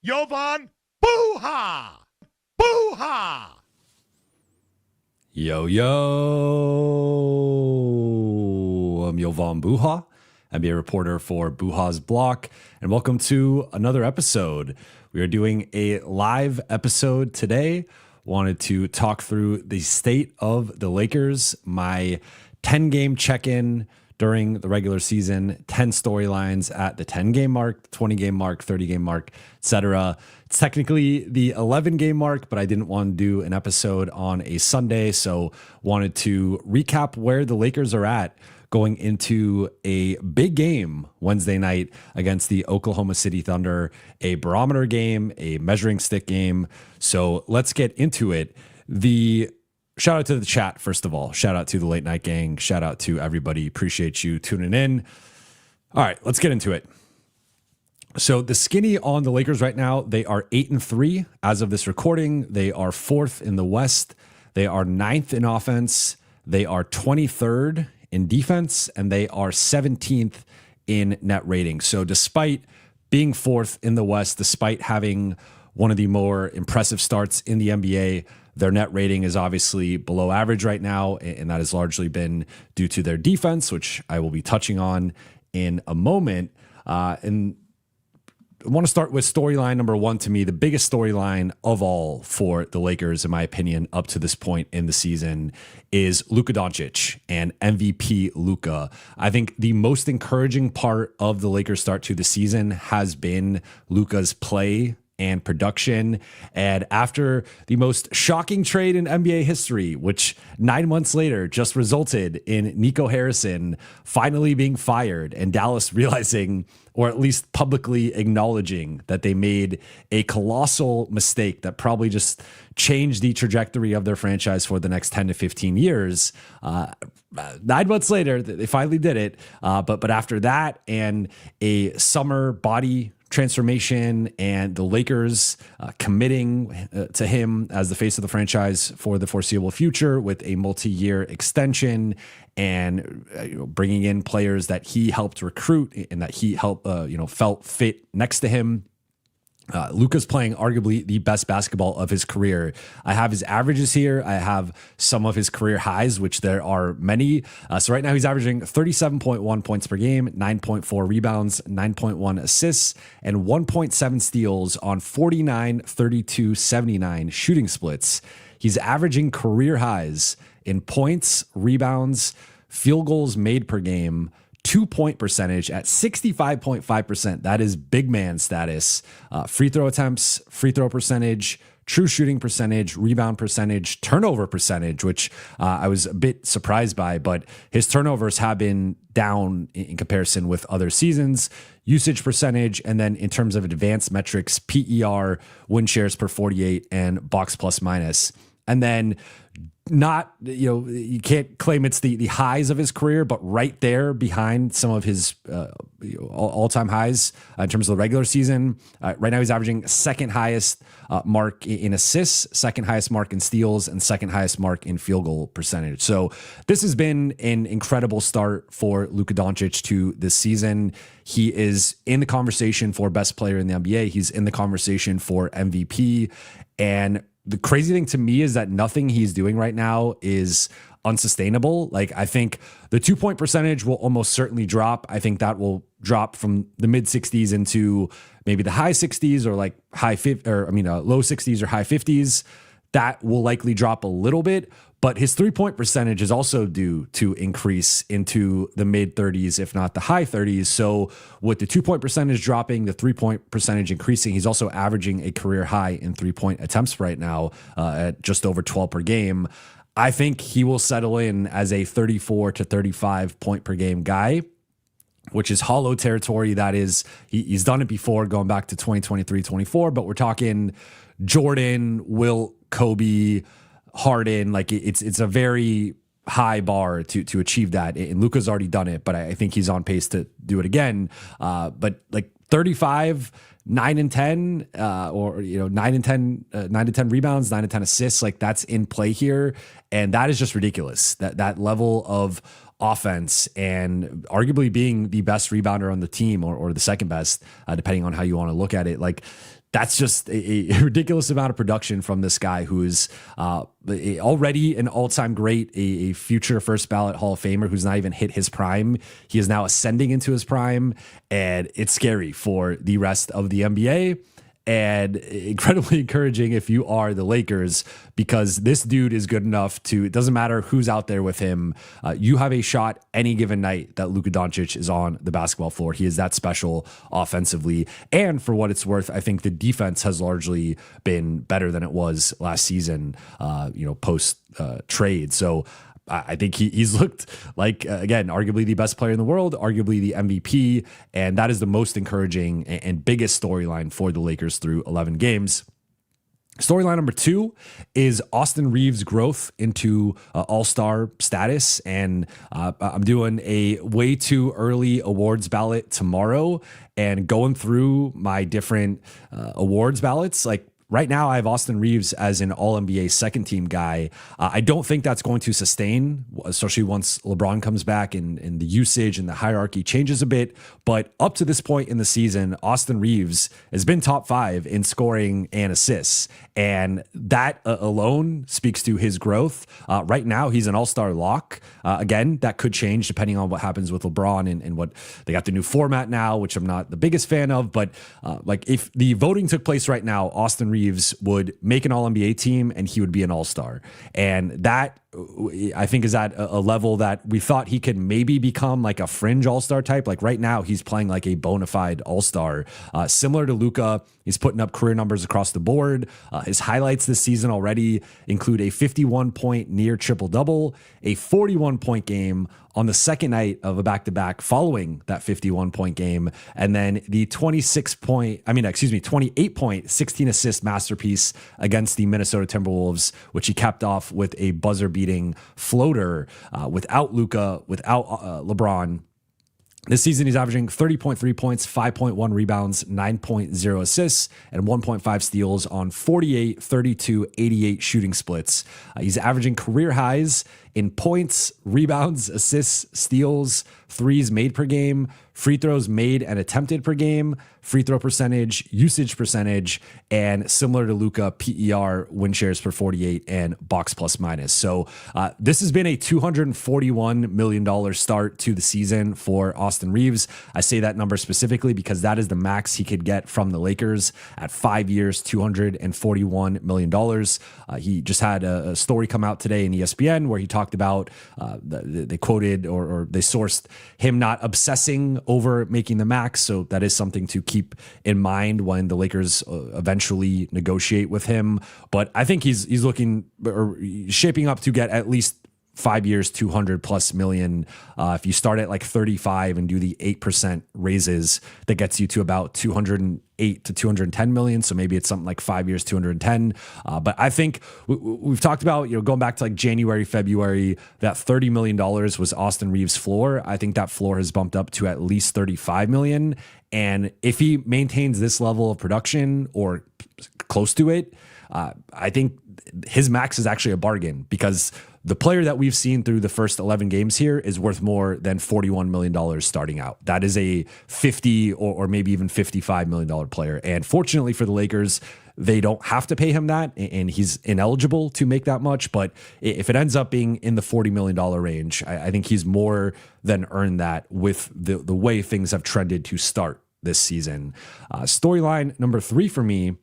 Jovan Buha! Buha! Yo, I'm Jovan Buha, NBA reporter for Buha's Block, and welcome to another episode. We are doing a live episode today. Wanted to talk through the state of the Lakers, my 10-game check-in during the regular season, 10 storylines at the 10-game mark, 20-game mark, 30-game mark, etc. It's technically the 11-game mark, but I didn't want to do an episode on a Sunday, so wanted to recap where the Lakers are at going into a big game Wednesday night against the Oklahoma City Thunder, a barometer game, a measuring stick game. So let's get into it. Shout out to the chat, first of all. Shout out to the late night gang. Shout out to everybody. Appreciate you tuning in. All right, let's get into it. So the skinny on the Lakers right now, they are 8-3 as of this recording. They are 4th in the West. They are 9th in offense. They are 23rd in defense, and they are 17th in net rating. So despite being 4th in the West, despite having one of the more impressive starts in the NBA, their net rating is obviously below average right now, and that has largely been due to their defense, which I will be touching on in a moment. And I want to start with storyline number one. To me, the biggest storyline of all for the Lakers, in my opinion, up to this point in the season is Luka Doncic and MVP Luka. I think the most encouraging part of the Lakers start to the season has been Luka's play and production. And after the most shocking trade in NBA history, which 9 months later just resulted in Nico Harrison finally being fired and Dallas realizing, or at least publicly acknowledging, that they made a colossal mistake that probably just changed the trajectory of their franchise for the next 10 to 15 years. 9 months later, they finally did it. But after that and a summer body transformation and the Lakers committing to him as the face of the franchise for the foreseeable future with a multi-year extension and bringing in players that he helped recruit and that he helped felt fit next to him. Luka's playing arguably the best basketball of his career. I have his averages here. I have some of his career highs, which there are many. So right now he's averaging 37.1 points per game, 9.4 rebounds, 9.1 assists, and 1.7 steals on 49, 32, 79 shooting splits. He's averaging career highs in points, rebounds, field goals made per game, 2-point percentage at 65.5%. That is big man status. Free throw attempts, free throw percentage, true shooting percentage, rebound percentage, turnover percentage, which I was a bit surprised by, but his turnovers have been down in comparison with other seasons. Usage percentage, and then in terms of advanced metrics, PER, win shares per 48, and box plus minus. And then not, you can't claim it's the highs of his career, but right there behind some of his all-time highs in terms of the regular season. Right now he's averaging second highest mark in assists, second highest mark in steals, and second highest mark in field goal percentage. So this has been an incredible start for Luka Doncic to this season. He is in the conversation for best player in the NBA. He's in the conversation for MVP. And the crazy thing to me is that nothing he's doing right now is unsustainable. Like, I think the 2-point percentage will almost certainly drop. I think that will drop from the mid 60s into maybe the high 60s or like low 60s or high 50s. That will likely drop a little bit, but his 3-point percentage is also due to increase into the mid 30s, if not the high 30s. So with the 2-point percentage dropping, the 3-point percentage increasing, he's also averaging a career high in 3-point attempts right now at just over 12 per game. I think he will settle in as a 34 to 35 point per game guy, which is hollow territory. That is, he's done it before going back to 2023-24, but we're talking Jordan, Wilt, Kobe, Harden. Like, it's a very high bar to achieve that. And Luka's already done it, but I think he's on pace to do it again. But like 35, 9 and 10, 9 and 10, 9 to 10 rebounds, 9 to 10 assists, like that's in play here. And that is just ridiculous. That level of offense and arguably being the best rebounder on the team or the second best, depending on how you want to look at it. Like, That's just a ridiculous amount of production from this guy who is already an all-time great, a future first ballot Hall of Famer who's not even hit his prime. He is now ascending into his prime, and it's scary for the rest of the NBA. And incredibly encouraging if you are the Lakers, because this dude is good enough to, it doesn't matter who's out there with him. You have a shot any given night that Luka Doncic is on the basketball floor. He is that special offensively. And for what it's worth, I think the defense has largely been better than it was last season, post trade. So I think he's looked like, again, arguably the best player in the world, arguably the MVP, and that is the most encouraging and biggest storyline for the Lakers through 11 games. Storyline number 2 is Austin Reaves' growth into all-star status, and I'm doing a way too early awards ballot tomorrow and going through my different awards ballots. Like, right now, I have Austin Reaves as an All-NBA second-team guy. I don't think that's going to sustain, especially once LeBron comes back and the usage and the hierarchy changes a bit. But up to this point in the season, Austin Reaves has been top 5 in scoring and assists. And that alone speaks to his growth. Right now, he's an all-star lock. Again, that could change depending on what happens with LeBron and what they got the new format now, which I'm not the biggest fan of. But if the voting took place right now, Austin Reaves would make an All-NBA team and he would be an all-star. And that, I think, is at a level that we thought he could maybe become like a fringe all-star type. Like right now, he's playing like a bona fide all-star. Similar to Luka, he's putting up career numbers across the board. His highlights this season already include a 51-point near triple-double, a 41-point game on the second night of a back-to-back following that 51-point game, and then the 28-point, 16-assist masterpiece against the Minnesota Timberwolves, which he capped off with a buzzer-beating floater without Luka, without LeBron. This season, he's averaging 30.3 points, 5.1 rebounds, 9.0 assists, and 1.5 steals on 48, 32, 88 shooting splits. He's averaging career highs in points, rebounds, assists, steals, threes made per game, free throws made and attempted per game, free throw percentage, usage percentage, and similar to Luka, PER, win shares per 48, and box plus minus. So this has been a $241 million start to the season for Austin Reaves. I say that number specifically because that is the max he could get from the Lakers at 5 years, $241 million. He just had a story come out today in ESPN where he talked about, they quoted or they sourced him not obsessing over making the max. So that is something to keep in mind when the Lakers eventually negotiate with him. But I think he's looking or shaping up to get at least 5 years, 200 plus million. If you start at like 35 and do the 8% raises, that gets you to about 208 to 210 million. So maybe it's something like 5 years, 210. But I think we've talked about, going back to like January, February, that $30 million was Austin Reaves' floor. I think that floor has bumped up to at least 35 million. And if he maintains this level of production or close to it, I think his max is actually a bargain, because the player that we've seen through the first 11 games here is worth more than $41 million starting out. That is a 50 or maybe even $55 million player. And fortunately for the Lakers, they don't have to pay him that, and he's ineligible to make that much. But if it ends up being in the $40 million range, I think he's more than earned that with the way things have trended to start this season. Storyline number 3 for me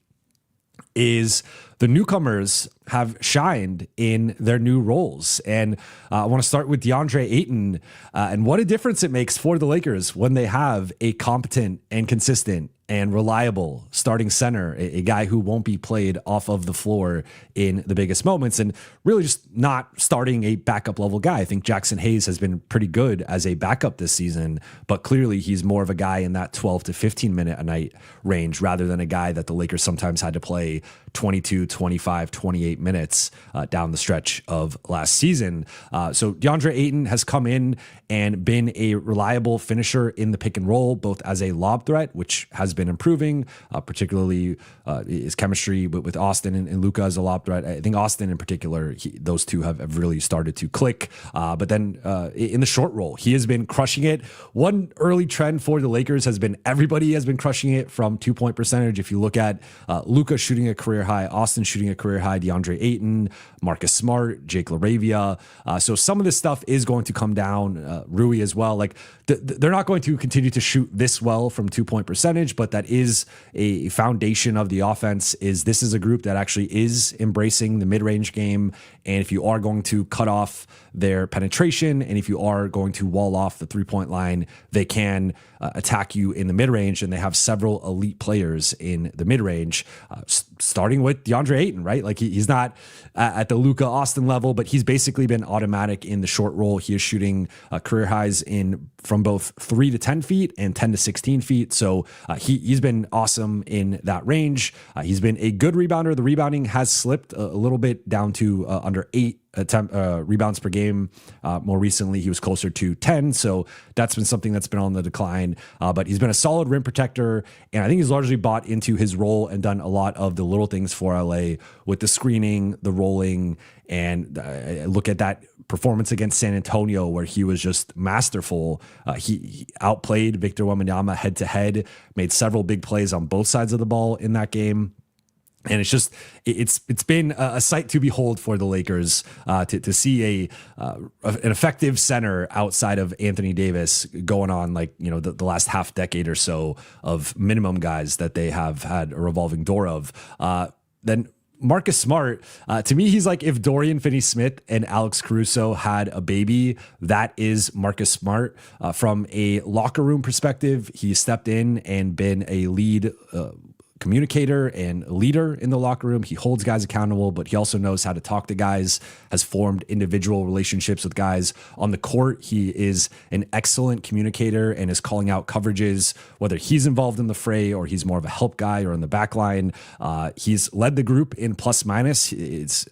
is the newcomers have shined in their new roles. And I want to start with DeAndre Ayton and what a difference it makes for the Lakers when they have a competent and consistent and reliable starting center, a guy who won't be played off of the floor in the biggest moments, and really just not starting a backup level guy. I think Jackson Hayes has been pretty good as a backup this season, but clearly he's more of a guy in that 12 to 15 minute a night range rather than a guy that the Lakers sometimes had to play 22, 25, 28 minutes down the stretch of last season. So DeAndre Ayton has come in and been a reliable finisher in the pick and roll, both as a lob threat, which has been improving, particularly his chemistry with Austin and Luka as a lob threat. I think Austin in particular, those two have really started to click. But then in the short roll, he has been crushing it. One early trend for the Lakers has been everybody has been crushing it from 2-point percentage. If you look at Luka shooting a career high, Austin shooting a career high, DeAndre Ayton, Marcus Smart, Jake LaRavia. So some of this stuff is going to come down. Rui as well. Like they're not going to continue to shoot this well from 2-point percentage, but that is a foundation of the offense. This is a group that actually is embracing the mid-range game. And if you are going to cut off their penetration, and if you are going to wall off the 3-point line, they can attack you in the mid-range, and they have several elite players in the mid-range, starting with DeAndre Ayton, right? Like he's not at the Luka Austin level, but he's basically been automatic in the short roll. He is shooting career highs from both 3 to 10 feet and 10 to 16 feet. So he's been awesome in that range. He's been a good rebounder. The rebounding has slipped a little bit down to under 8 rebounds per game. More recently, he was closer to 10. So that's been something that's been on the decline. But he's been a solid rim protector. And I think he's largely bought into his role and done a lot of the little things for LA with the screening, the rolling. And look at that performance against San Antonio where he was just masterful. He outplayed Victor Wembanyama head to head, made several big plays on both sides of the ball in that game. And it's been a sight to behold for the Lakers to see an effective center outside of Anthony Davis going on the last half decade or so of minimum guys that they have had a revolving door of. Then Marcus Smart, to me, he's like if Dorian Finney-Smith and Alex Caruso had a baby, that is Marcus Smart. From a locker room perspective, he stepped in and been a lead communicator and leader in the locker room. He holds guys accountable, but he also knows how to talk to guys, has formed individual relationships with guys on the court. He is an excellent communicator and is calling out coverages, whether he's involved in the fray or he's more of a help guy or in the back line. He's led the group in plus minus. His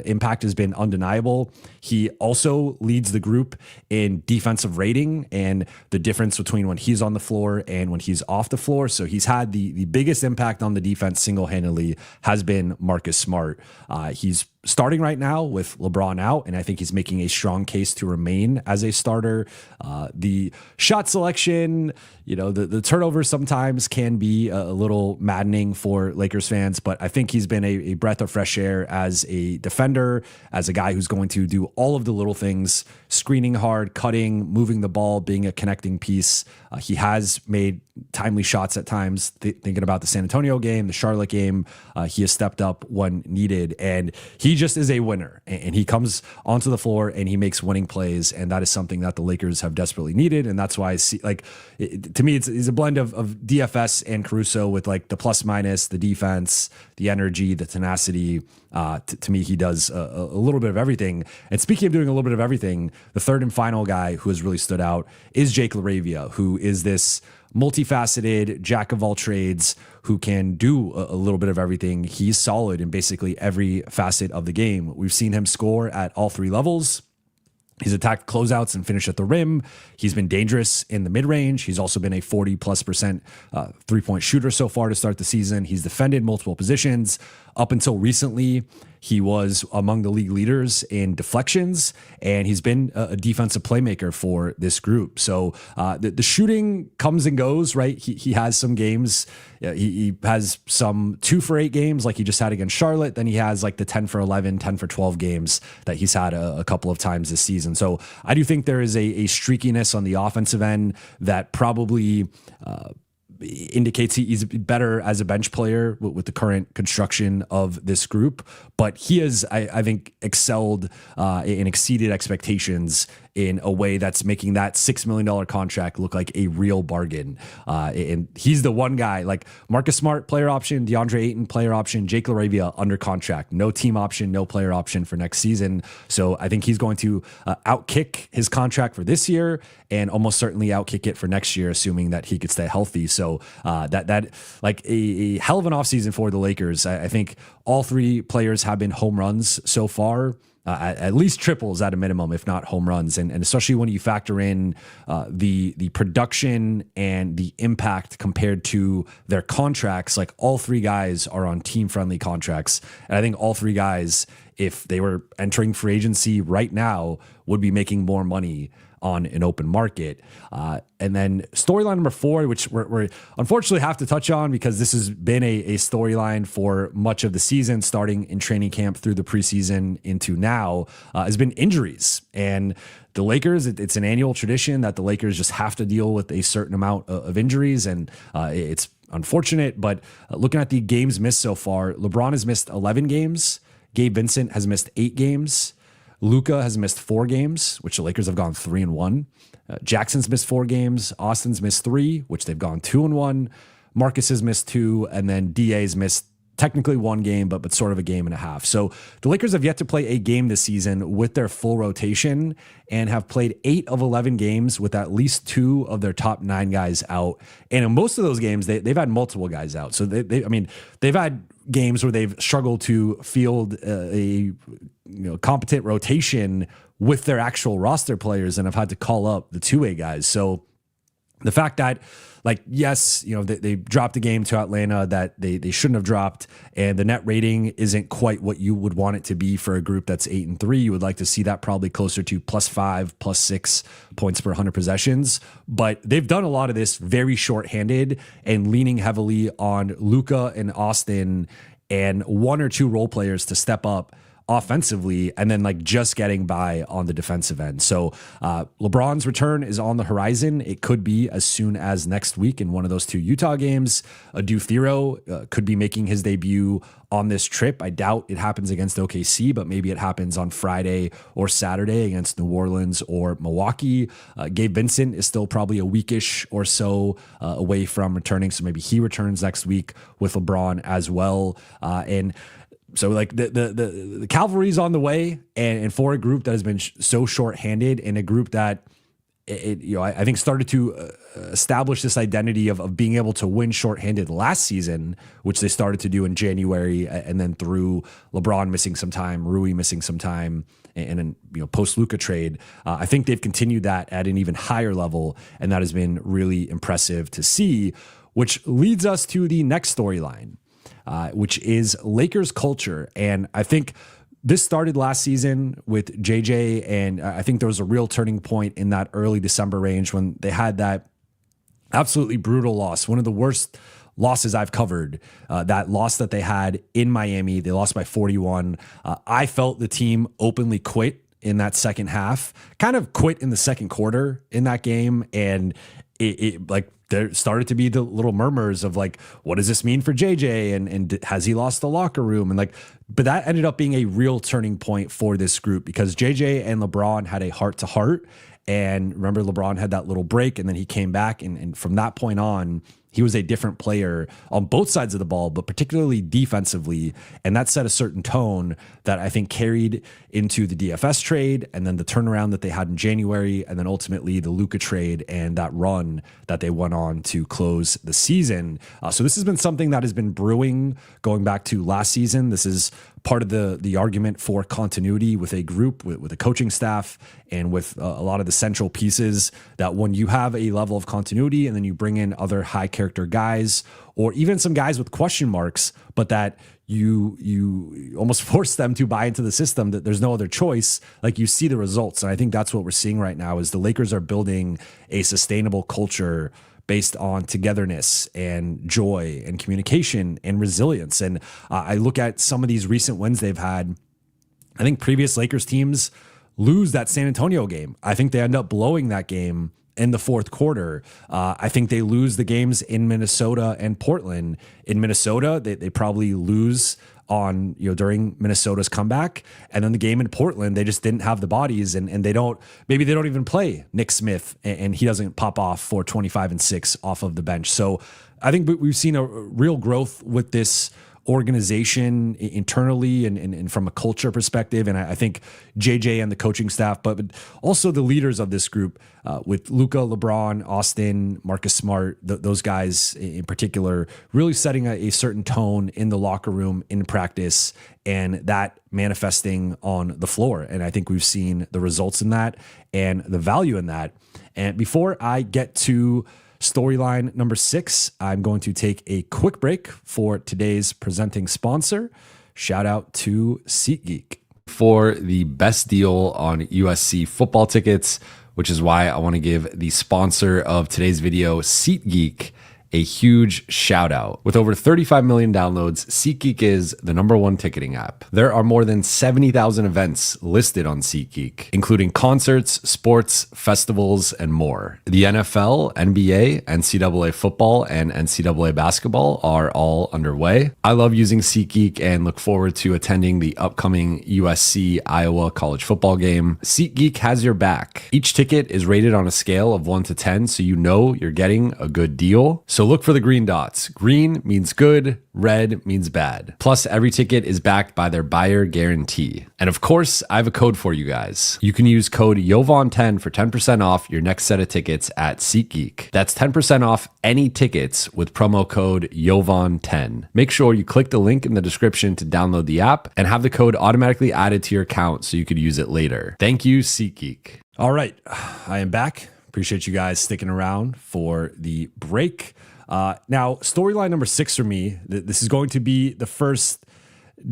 impact has been undeniable. He also leads the group in defensive rating and the difference between when he's on the floor and when he's off the floor. So he's had the biggest impact on the defense single-handedly has been Marcus Smart. He's starting right now with LeBron out, and I think he's making a strong case to remain as a starter. The shot selection, the turnovers sometimes can be a little maddening for Lakers fans, but I think he's been a breath of fresh air as a defender, as a guy who's going to do all of the little things, screening hard, cutting, moving the ball, being a connecting piece. He has made timely shots at times, thinking about the San Antonio game, the Charlotte game. He has stepped up when needed, and he just is a winner, and he comes onto the floor and he makes winning plays, and that is something that the Lakers have desperately needed. And that's why I see, to me, it's a blend of DFS and Caruso with the plus minus, the defense, the energy, the tenacity. To me, he does a little bit of everything. And speaking of doing a little bit of everything, the third and final guy who has really stood out is Jake LaRavia, who is this multifaceted jack of all trades who can do a little bit of everything. He's solid in basically every facet of the game. We've seen him score at all three levels. He's attacked closeouts and finished at the rim. He's been dangerous in the mid-range. He's also been a 40+% three-point shooter so far to start the season. He's defended multiple positions. Up until recently, he was among the league leaders in deflections, and he's been a defensive playmaker for this group. So the shooting comes and goes, right? He has some games. He has some 2 for 8 games like he just had against Charlotte. Then he has the 10 for 11, 10 for 12 games that he's had a couple of times this season. So I do think there is a streakiness on the offensive end that probably indicates he's better as a bench player with the current construction of this group, but he has, I think, excelled and exceeded expectations in a way that's making that $6 million contract look like a real bargain. And he's the one guy, like Marcus Smart, player option, DeAndre Ayton, player option, Jake LaRavia under contract, no team option, no player option for next season. So I think he's going to outkick his contract for this year and almost certainly outkick it for next year, assuming that he could stay healthy. So that like a hell of an offseason for the Lakers. I think all three players have been home runs so far. At least triples at a minimum, if not home runs. And especially when you factor in the production and the impact compared to their contracts, like all three guys are on team-friendly contracts. And I think all three guys, if they were entering free agency right now, would be making more money on an open market. And then storyline number 4, which we're unfortunately have to touch on because this has been a storyline for much of the season, starting in training camp through the preseason into now, has been injuries. And the Lakers, it's an annual tradition that the Lakers just have to deal with a certain amount of injuries. And it's unfortunate, but looking at the games missed so far, LeBron has missed 11 games. Gabe Vincent has missed 8 games. Luka has missed 4 games, which the Lakers have gone 3-1. Jackson's missed 4 games. Austin's missed 3, which they've gone 2-1. Marcus has missed 2, and then DA's missed technically 1 game, but sort of a game and a half. So the Lakers have yet to play a game this season with their full rotation and have played 8 of 11 games with at least 2 of their top 9 guys out. And in most of those games, they've had multiple guys out. So they've had games where they've struggled to field a competent rotation with their actual roster players and have had to call up the two-way guys. So the fact that, like, yes, they dropped a game to Atlanta that they shouldn't have dropped, and the net rating isn't quite what you would want it to be for a group that's 8-3. You would like to see that probably closer to +5, +6 points per 100 possessions. But they've done a lot of this very shorthanded and leaning heavily on Luka and Austin and 1 or 2 role players to step up offensively, and then like just getting by on the defensive end. So LeBron's return is on the horizon. It could be as soon as next week in one of those 2 Utah games. Adu Thero could be making his debut on this trip. I doubt it happens against OKC, but maybe it happens on Friday or Saturday against New Orleans or Milwaukee. Gabe Vincent is still probably a weekish or so away from returning, so maybe he returns next week with LeBron as well. And so like the cavalry's on the way, and for a group that has been so shorthanded, and a group that I think started to establish this identity of being able to win shorthanded last season, which they started to do in January, and then through LeBron missing some time, Rui missing some time, and then post Luka trade, I think they've continued that at an even higher level, and that has been really impressive to see. Which leads us to the next storyline. Which is Lakers culture. And I think this started last season with JJ, and I think there was a real turning point in that early December range when they had that absolutely brutal loss, one of the worst losses I've covered, that loss that they had in Miami. They lost by 41. I felt the team openly quit in that second half, kind of quit in the second quarter in that game, and it like there started to be the little murmurs of like, what does this mean for JJ? And has he lost the locker room? And like, but that ended up being a real turning point for this group because JJ and LeBron had a heart to heart. And remember, LeBron had that little break and then he came back. And from that point on, he was a different player on both sides of the ball, but particularly defensively. And that set a certain tone that I think carried into the DFS trade and then the turnaround that they had in January, and then ultimately the Luka trade and that run that they went on to close the season. So this has been something that has been brewing going back to last season. This is part of the argument for continuity with a group, with a coaching staff, and with a lot of the central pieces, that when you have a level of continuity and then you bring in other high character guys, or even some guys with question marks, but that you almost force them to buy into the system, that there's no other choice, like you see the results. And I think that's what we're seeing right now is the Lakers are building a sustainable culture based on togetherness and joy and communication and resilience. And I look at some of these recent wins they've had. I think previous Lakers teams lose that San Antonio game. I think they end up blowing that game in the fourth quarter. I think they lose the games in Minnesota and Portland. In Minnesota, they probably lose on, during Minnesota's comeback. And then the game in Portland, they just didn't have the bodies, and maybe they don't even play Nick Smith, and he doesn't pop off for 25 and 6 off of the bench. So I think we've seen a real growth with this organization internally and from a culture perspective. And I think JJ and the coaching staff, but also the leaders of this group with Luka, LeBron, Austin, Marcus Smart, those guys in particular, really setting a certain tone in the locker room, in practice, and that manifesting on the floor. And I think we've seen the results in that and the value in that. And before I get to storyline number 6, I'm going to take a quick break for today's presenting sponsor. Shout out to SeatGeek for the best deal on USC football tickets, which is why I want to give the sponsor of today's video, SeatGeek, a huge shout out. With over 35 million downloads, SeatGeek is the #1 ticketing app. There are more than 70,000 events listed on SeatGeek, including concerts, sports, festivals, and more. The NFL, NBA, NCAA football, and NCAA basketball are all underway. I love using SeatGeek and look forward to attending the upcoming USC Iowa college football game. SeatGeek has your back. Each ticket is rated on a scale of 1 to 10, so you know you're getting a good deal. So look for the green dots. Green means good, red means bad. Plus, every ticket is backed by their buyer guarantee. And of course, I have a code for you guys. You can use code Jovan10 for 10% off your next set of tickets at SeatGeek. That's 10% off any tickets with promo code Jovan10. Make sure you click the link in the description to download the app and have the code automatically added to your account so you could use it later. Thank you, SeatGeek. All right, I am back. Appreciate you guys sticking around for the break. Now, storyline number 6 for me, this is going to be the first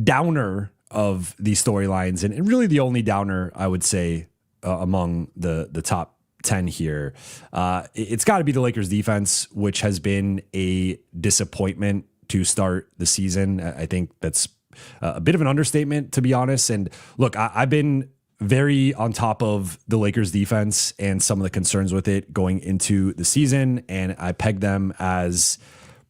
downer of these storylines, and really the only downer, I would say, among the top 10 here. It's got to be the Lakers defense, which has been a disappointment to start the season. I think that's a bit of an understatement, to be honest. And look, I've been very on top of the Lakers defense and some of the concerns with it going into the season. And I pegged them as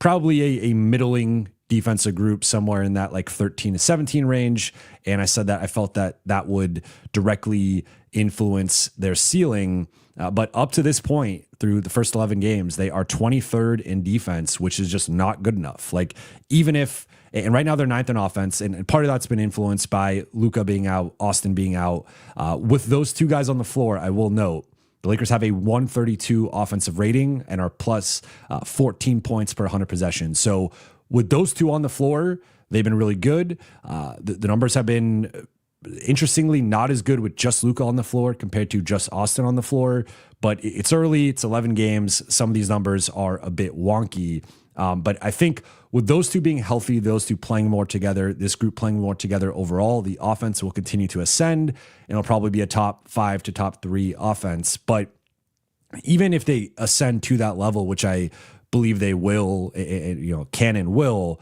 probably a middling defensive group somewhere in that like 13 to 17 range. And I said that I felt that that would directly influence their ceiling. But up to this point, through the first 11 games, they are 23rd in defense, which is just not good enough. Like, even if, and right now they're 9th in offense, and part of that's been influenced by Luka being out, Austin being out. With those two guys on the floor, I will note, the Lakers have a 132 offensive rating and are plus 14 points per 100 possessions. So with those two on the floor, they've been really good. The numbers have been, interestingly, not as good with just Luka on the floor compared to just Austin on the floor. But it's early, it's 11 games. Some of these numbers are a bit wonky. But I think with those two being healthy, those two playing more together, this group playing more together overall, the offense will continue to ascend, and it'll probably be a top 5 to top 3 offense. But even if they ascend to that level, which I believe they will, can and will,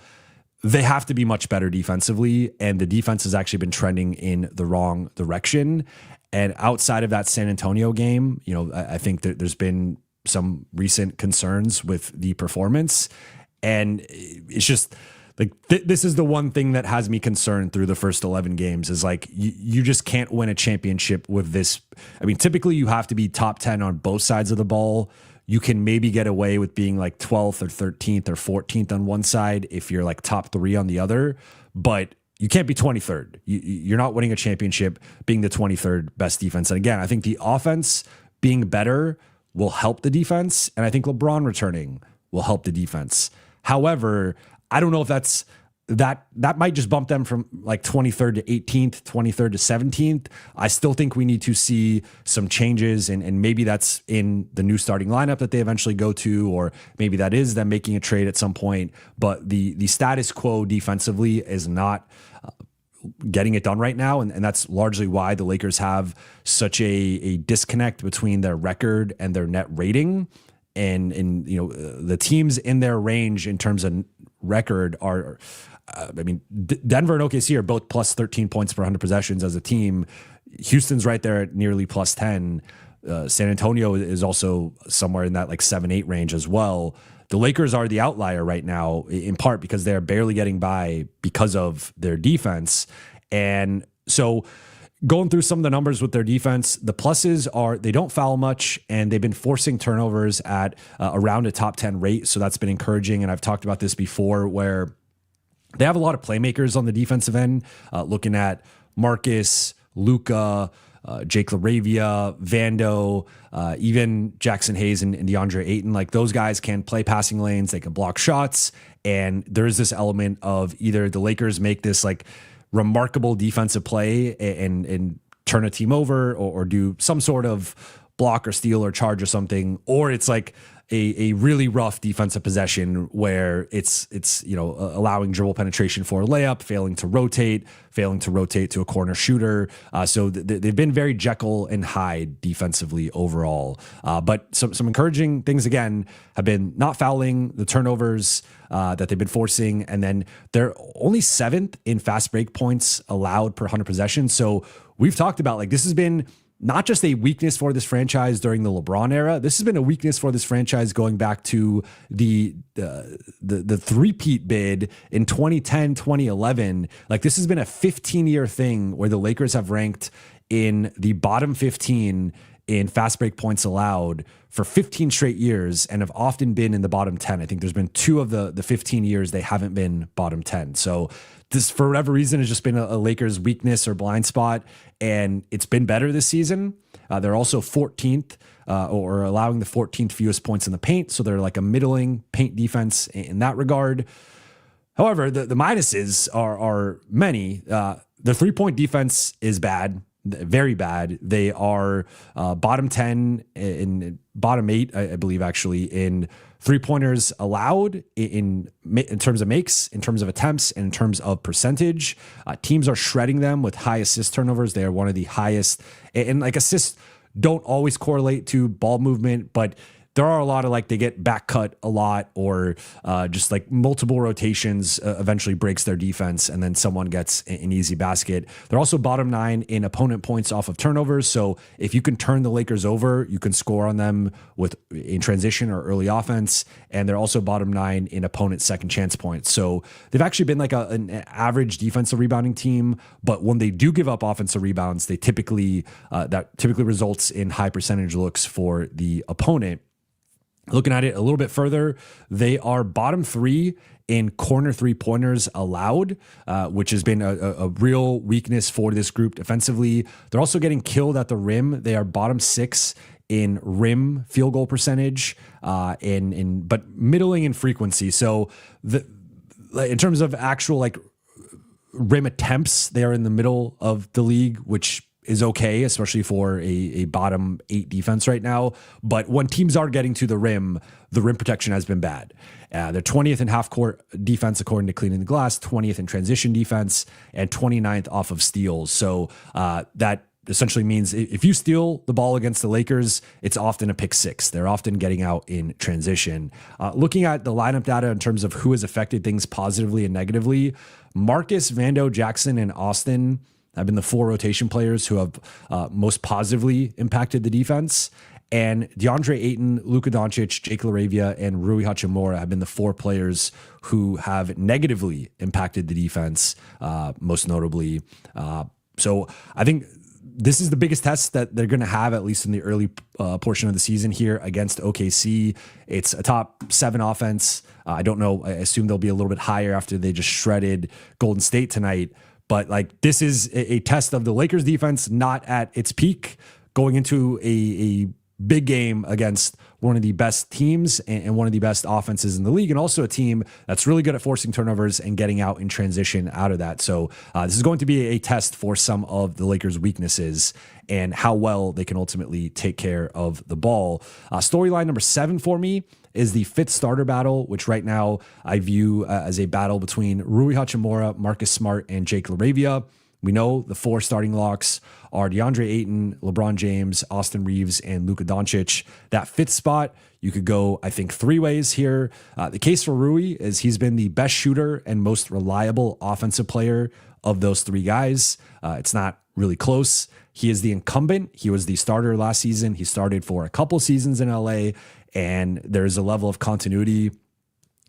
they have to be much better defensively. And the defense has actually been trending in the wrong direction. And outside of that San Antonio game, I think that there's been some recent concerns with the performance. And it's just like, this is the one thing that has me concerned through the first 11 games is like, you just can't win a championship with this. I mean, typically you have to be top 10 on both sides of the ball. You can maybe get away with being like 12th or 13th or 14th on one side if you're like top 3 on the other, but you can't be 23rd. You're not winning a championship being the 23rd best defense. And again, I think the offense being better will help the defense, and I think LeBron returning will help the defense. However, I don't know if that might just bump them from like 23rd to 18th, 23rd to 17th. I still think we need to see some changes, and maybe that's in the new starting lineup that they eventually go to, or maybe that is them making a trade at some point. But the status quo defensively is not getting it done right now, and that's largely why the Lakers have such a disconnect between their record and their net rating. And the teams in their range in terms of record are, Denver and OKC are both plus 13 points per 100 possessions as a team. Houston's right there at nearly plus 10. San Antonio is also somewhere in that like 7-8 range as well. the Lakers are the outlier right now, in part because they're barely getting by because of their defense. And so going through some of the numbers with their defense, the pluses are they don't foul much, and they've been forcing turnovers at around a top 10 rate. So that's been encouraging. And I've talked about this before, where they have a lot of playmakers on the defensive end, looking at Marcus, Luka, Jake LaRavia, Vando, even Jackson Hayes and DeAndre Ayton. Like, those guys can play passing lanes, they can block shots. And there's this element of either the Lakers make this like remarkable defensive play and turn a team over, or do some sort of block or steal or charge or something, or it's like a really rough defensive possession where it's allowing dribble penetration for a layup, failing to rotate to a corner shooter. So they've been very Jekyll and Hyde defensively overall. But some encouraging things again have been not fouling, the turnovers that they've been forcing, and then they're only 7th in fast break points allowed per 100 possessions. So we've talked about, like, this has been not just a weakness for this franchise during the LeBron era. This has been a weakness for this franchise going back to the three-peat bid in 2010, 2011. Like, this has been a 15-year thing where the Lakers have ranked in the bottom 15 in fast break points allowed for 15 straight years, and have often been in the bottom 10. I think there's been 2 of the 15 years they haven't been bottom 10. So this, for whatever reason, has just been a Lakers weakness or blind spot, and it's been better this season. They're also 14th, or allowing the 14th fewest points in the paint, so they're like a middling paint defense in that regard. However, the minuses are many. The three-point defense is bad, very bad. They are bottom 10 in bottom 8, I believe, actually, in three-pointers allowed, in terms of makes, in terms of attempts, and in terms of percentage. Teams are shredding them with high assist turnovers. They are one of the highest. And like, assists don't always correlate to ball movement, but there are a lot of, like, they get back cut a lot, or just like multiple rotations eventually breaks their defense, and then someone gets an easy basket. They're also bottom 9 in opponent points off of turnovers. So if you can turn the Lakers over, you can score on them in transition or early offense. And they're also bottom 9 in opponent second chance points. So they've actually been like an average defensive rebounding team, but when they do give up offensive rebounds, they typically results in high percentage looks for the opponent. Looking at it a little bit further, they are bottom 3 in corner three-pointers allowed, which has been a real weakness for this group defensively. They're also getting killed at the rim. They are bottom 6 in rim field goal percentage, but middling in frequency. So in terms of actual, like, rim attempts, they are in the middle of the league, which is okay, especially for a bottom 8 defense right now. But when teams are getting to the rim protection has been bad. They're 20th in half court defense, according to Cleaning the Glass, 20th in transition defense, and 29th off of steals. So that essentially means if you steal the ball against the Lakers, it's often a pick 6. They're often getting out in transition. Looking at the lineup data in terms of who has affected things positively and negatively, Marcus, Vando, Jackson, and Austin have been the 4 rotation players who have most positively impacted the defense. And DeAndre Ayton, Luka Doncic, Jake LaRavia, and Rui Hachimura have been the 4 players who have negatively impacted the defense, most notably. So I think this is the biggest test that they're going to have, at least in the early portion of the season here against OKC. It's a top 7 offense. I don't know. I assume they'll be a little bit higher after they just shredded Golden State tonight. But like, this is a test of the Lakers defense not at its peak, going into a big game against one of the best teams and one of the best offenses in the league, and also a team that's really good at forcing turnovers and getting out in transition out of that. So this is going to be a test for some of the Lakers' weaknesses and how well they can ultimately take care of the ball. Storyline number 7 for me is the 5th starter battle, which right now I view as a battle between Rui Hachimura, Marcus Smart, and Jake LaRavia. We know the 4 starting locks are DeAndre Ayton, LeBron James, Austin Reaves, and Luka Doncic. That 5th spot, you could go, I think, 3 ways here. The case for Rui is he's been the best shooter and most reliable offensive player of those 3 guys. It's not really close. He is the incumbent. He was the starter last season. He started for a couple seasons in LA. And there's a level of continuity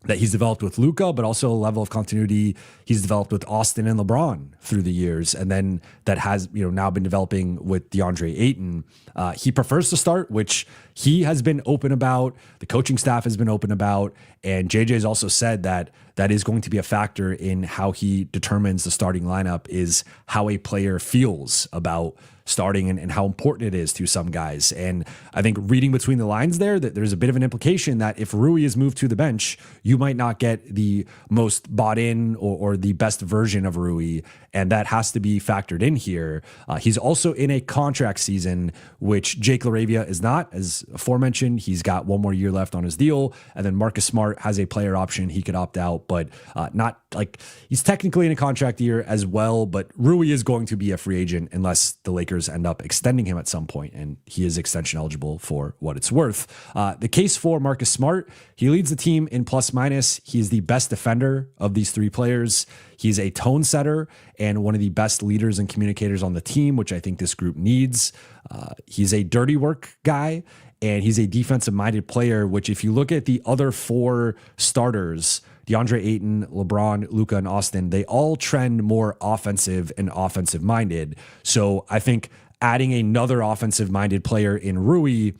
that he's developed with Luka, but also a level of continuity he's developed with Austin and LeBron through the years. And then that has, now been developing with DeAndre Ayton. He prefers to start, which he has been open about. The coaching staff has been open about. And JJ has also said that that is going to be a factor in how he determines the starting lineup, is how a player feels about starting and how important it is to some guys. And I think reading between the lines there, that there's a bit of an implication that if Rui is moved to the bench, you might not get the most bought in or the best version of Rui. And that has to be factored in here. He's also in a contract season, which Jake LaRavia is not. As aforementioned, he's got one more year left on his deal. And then Marcus Smart has a player option. He could opt out, but not like he's technically in a contract year as well. But Rui is going to be a free agent unless the Lakers end up extending him at some point, and he is extension eligible for what it's worth. The case for Marcus Smart, he leads the team in plus minus. He's the best defender of these three players. He's a tone setter and one of the best leaders and communicators on the team, which I think this group needs. He's a dirty work guy, and he's a defensive-minded player, which if you look at the other four starters, DeAndre Ayton, LeBron, Luka, and Austin, they all trend more offensive and offensive-minded. So I think adding another offensive-minded player in Rui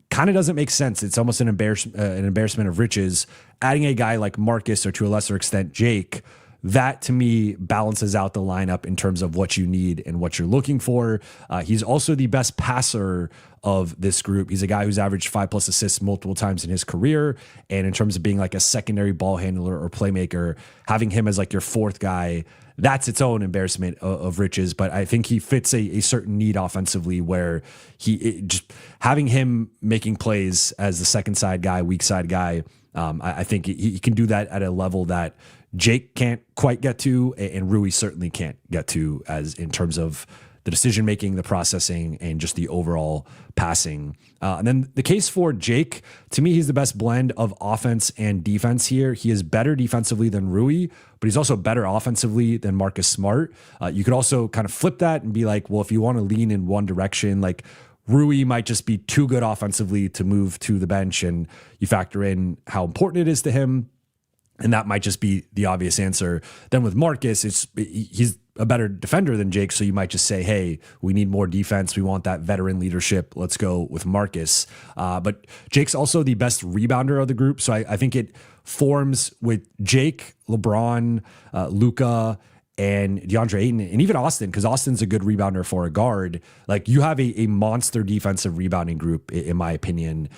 kind of doesn't make sense. It's almost an embarrassment of riches. Adding a guy like Marcus, or to a lesser extent Jake, that to me balances out the lineup in terms of what you need and what you're looking for. He's also the best passer of this group. He's a guy who's averaged 5+ assists multiple times in his career. And in terms of being like a secondary ball handler or playmaker, having him as like your fourth guy, that's its own embarrassment of riches. But I think he fits a certain need offensively where just having him making plays as the second side guy, weak side guy, I think he can do that at a level that Jake can't quite get to, and Rui certainly can't get to, as in terms of the decision making, the processing, and just the overall passing. And then the case for Jake, to me, he's the best blend of offense and defense here. He is better defensively than Rui, but he's also better offensively than Marcus Smart. You could also kind of flip that and be like, well, if you want to lean in one direction, like Rui might just be too good offensively to move to the bench, and you factor in how important it is to him, and that might just be the obvious answer. Then with Marcus, he's a better defender than Jake, so you might just say, hey, we need more defense. We want that veteran leadership. Let's go with Marcus. But Jake's also the best rebounder of the group, so I think it forms with Jake, LeBron, Luka, and DeAndre Ayton, and even Austin, because Austin's a good rebounder for a guard. Like, you have a monster defensive rebounding group, in my opinion,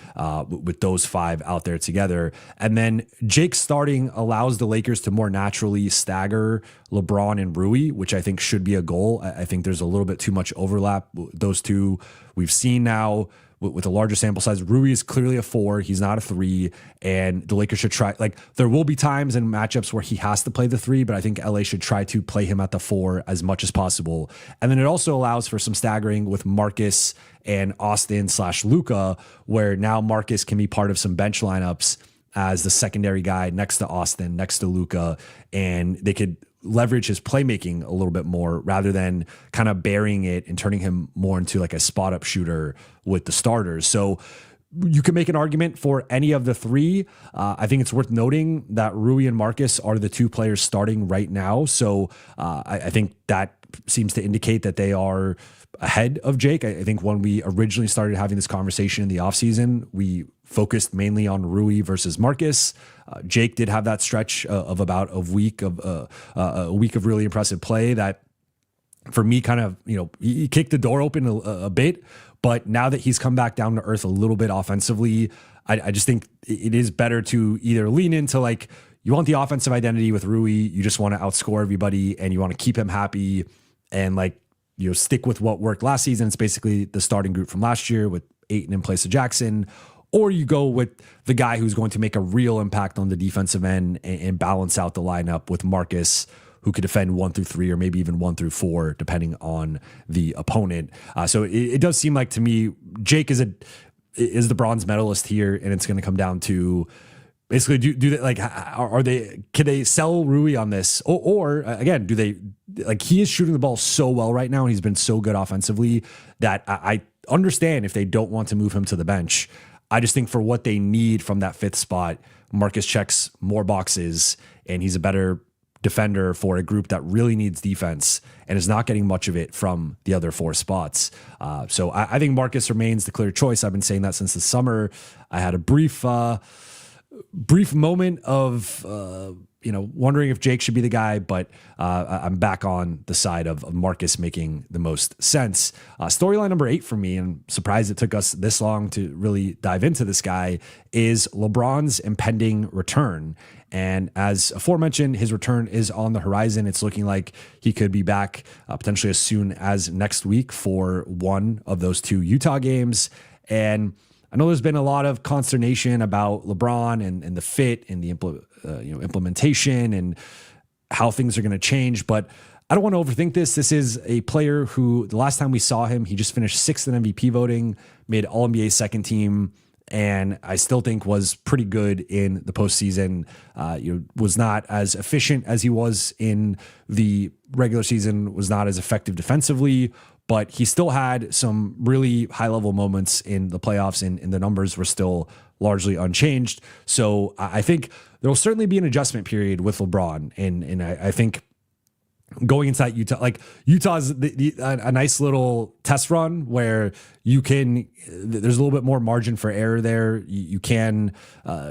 with those five out there together. And then Jake starting allows the Lakers to more naturally stagger LeBron and Rui, which I think should be a goal. I think there's a little bit too much overlap. Those two we've seen now with a larger sample size. Rui is clearly a 4. He's not a 3. And the Lakers should try, like, there will be times in matchups where he has to play the 3, but I think LA should try to play him at the 4 as much as possible. And then it also allows for some staggering with Marcus and Austin / Luka, where now Marcus can be part of some bench lineups as the secondary guy next to Austin, next to Luka, and they could leverage his playmaking a little bit more rather than kind of burying it and turning him more into like a spot up shooter with the starters. So you can make an argument for any of the three. I think it's worth noting that Rui and Marcus are the two players starting right now. So I think that seems to indicate that they are ahead of Jake. I think when we originally started having this conversation in the offseason, we focused mainly on Rui versus Marcus. Jake did have that stretch of about a week of really impressive play that, for me, kind of, he kicked the door open a bit. But now that he's come back down to earth a little bit offensively, I just think it is better to either lean into, like, you want the offensive identity with Rui, you just want to outscore everybody and you want to keep him happy and, like, stick with what worked last season. It's basically the starting group from last year with Ayton in place of Jackson. Or you go with the guy who's going to make a real impact on the defensive end and balance out the lineup with Marcus, who could defend 1 through 3 or maybe even 1 through 4, depending on the opponent. So it does seem like to me, Jake is the bronze medalist here, and it's going to come down to basically do they, like, can they sell Rui on this, or again, do they, like, he is shooting the ball so well right now, and he's been so good offensively that I understand if they don't want to move him to the bench. I just think for what they need from that fifth spot, Marcus checks more boxes, and he's a better defender for a group that really needs defense and is not getting much of it from the other four spots. So I think Marcus remains the clear choice. I've been saying that since the summer. I had a brief moment of wondering if Jake should be the guy, but I'm back on the side of Marcus making the most sense. Storyline number 8 for me, and I'm surprised it took us this long to really dive into this guy, is LeBron's impending return. And as aforementioned, his return is on the horizon. It's looking like he could be back potentially as soon as next week for one of those 2 Utah games. And I know there's been a lot of consternation about LeBron and the fit and the implementation and how things are going to change, but I don't want to overthink this. This is a player who the last time we saw him, he just finished 6th in MVP voting, made All-NBA second team, and I still think was pretty good in the postseason. Was not as efficient as he was in the regular season, was not as effective defensively, but he still had some really high-level moments in the playoffs, and the numbers were still largely unchanged. So I think there will certainly be an adjustment period with LeBron, and I think going into that Utah's a nice little test run where there's a little bit more margin for error there. You can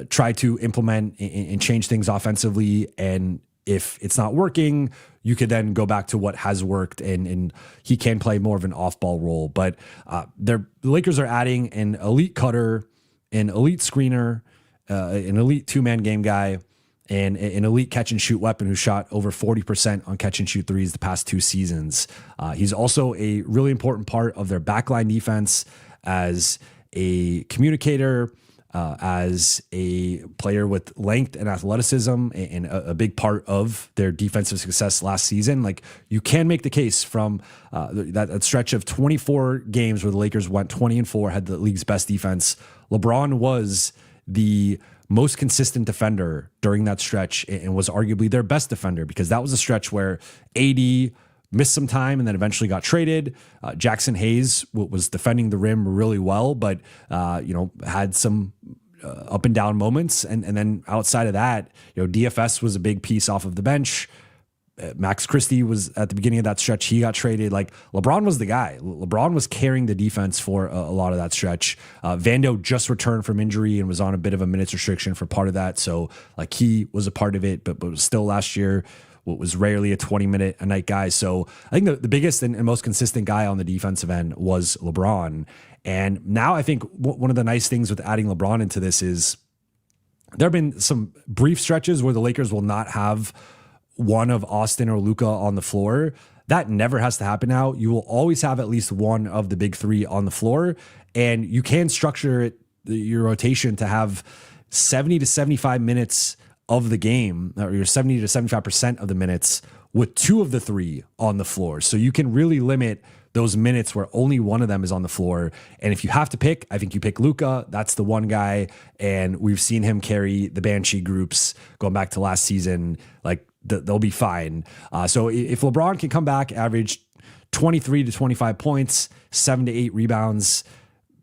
try to implement and change things offensively, and if it's not working, you could then go back to what has worked, and he can play more of an off-ball role. But the Lakers are adding an elite cutter, an elite screener, an elite 2-man game guy, and an elite catch-and-shoot weapon who shot over 40% on catch-and-shoot threes the past 2 seasons. He's also a really important part of their backline defense as a communicator, as a player with length and athleticism, and a big part of their defensive success last season. Like, you can make the case from that stretch of 24 games where the Lakers went 20-4, had the league's best defense. LeBron was the most consistent defender during that stretch and was arguably their best defender, because that was a stretch where AD missed some time and then eventually got traded. Jackson Hayes was defending the rim really well, but had some up and down moments. And then outside of that, DFS was a big piece off of the bench. Max Christie was at the beginning of that stretch. He got traded. Like, LeBron was the guy. LeBron was carrying the defense for a lot of that stretch. Vando just returned from injury and was on a bit of a minutes restriction for part of that. So he was a part of it, but still last year was rarely a 20-minute a night guy. So I think the biggest and most consistent guy on the defensive end was LeBron. And now I think one of the nice things with adding LeBron into this is there have been some brief stretches where the Lakers will not have one of Austin or Luka on the floor. That never has to happen now. You will always have at least one of the big 3 on the floor, and you can structure your rotation to have 70 to 75 minutes of the game, or your 70 to 75% of the minutes with 2 of the 3 on the floor. So you can really limit those minutes where only one of them is on the floor. And if you have to pick, I think you pick Luka. That's the one guy. And we've seen him carry the Banshee groups going back to last season. They'll be fine. So if LeBron can come back, average 23 to 25 points, 7 to 8 rebounds,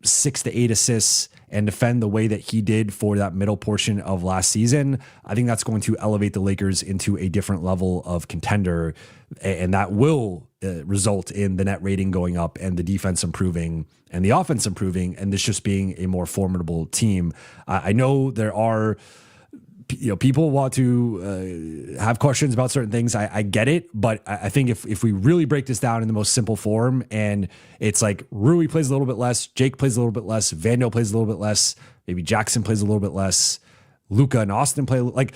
6 to 8 assists, and defend the way that he did for that middle portion of last season, I think that's going to elevate the Lakers into a different level of contender, and that will result in the net rating going up and the defense improving and the offense improving, and this just being a more formidable team. I know there are people want to have questions about certain things. I get it, but I think if we really break this down in the most simple form, and it's like Rui plays a little bit less, Jake plays a little bit less, Vando plays a little bit less, maybe Jackson plays a little bit less, Luka and Austin play,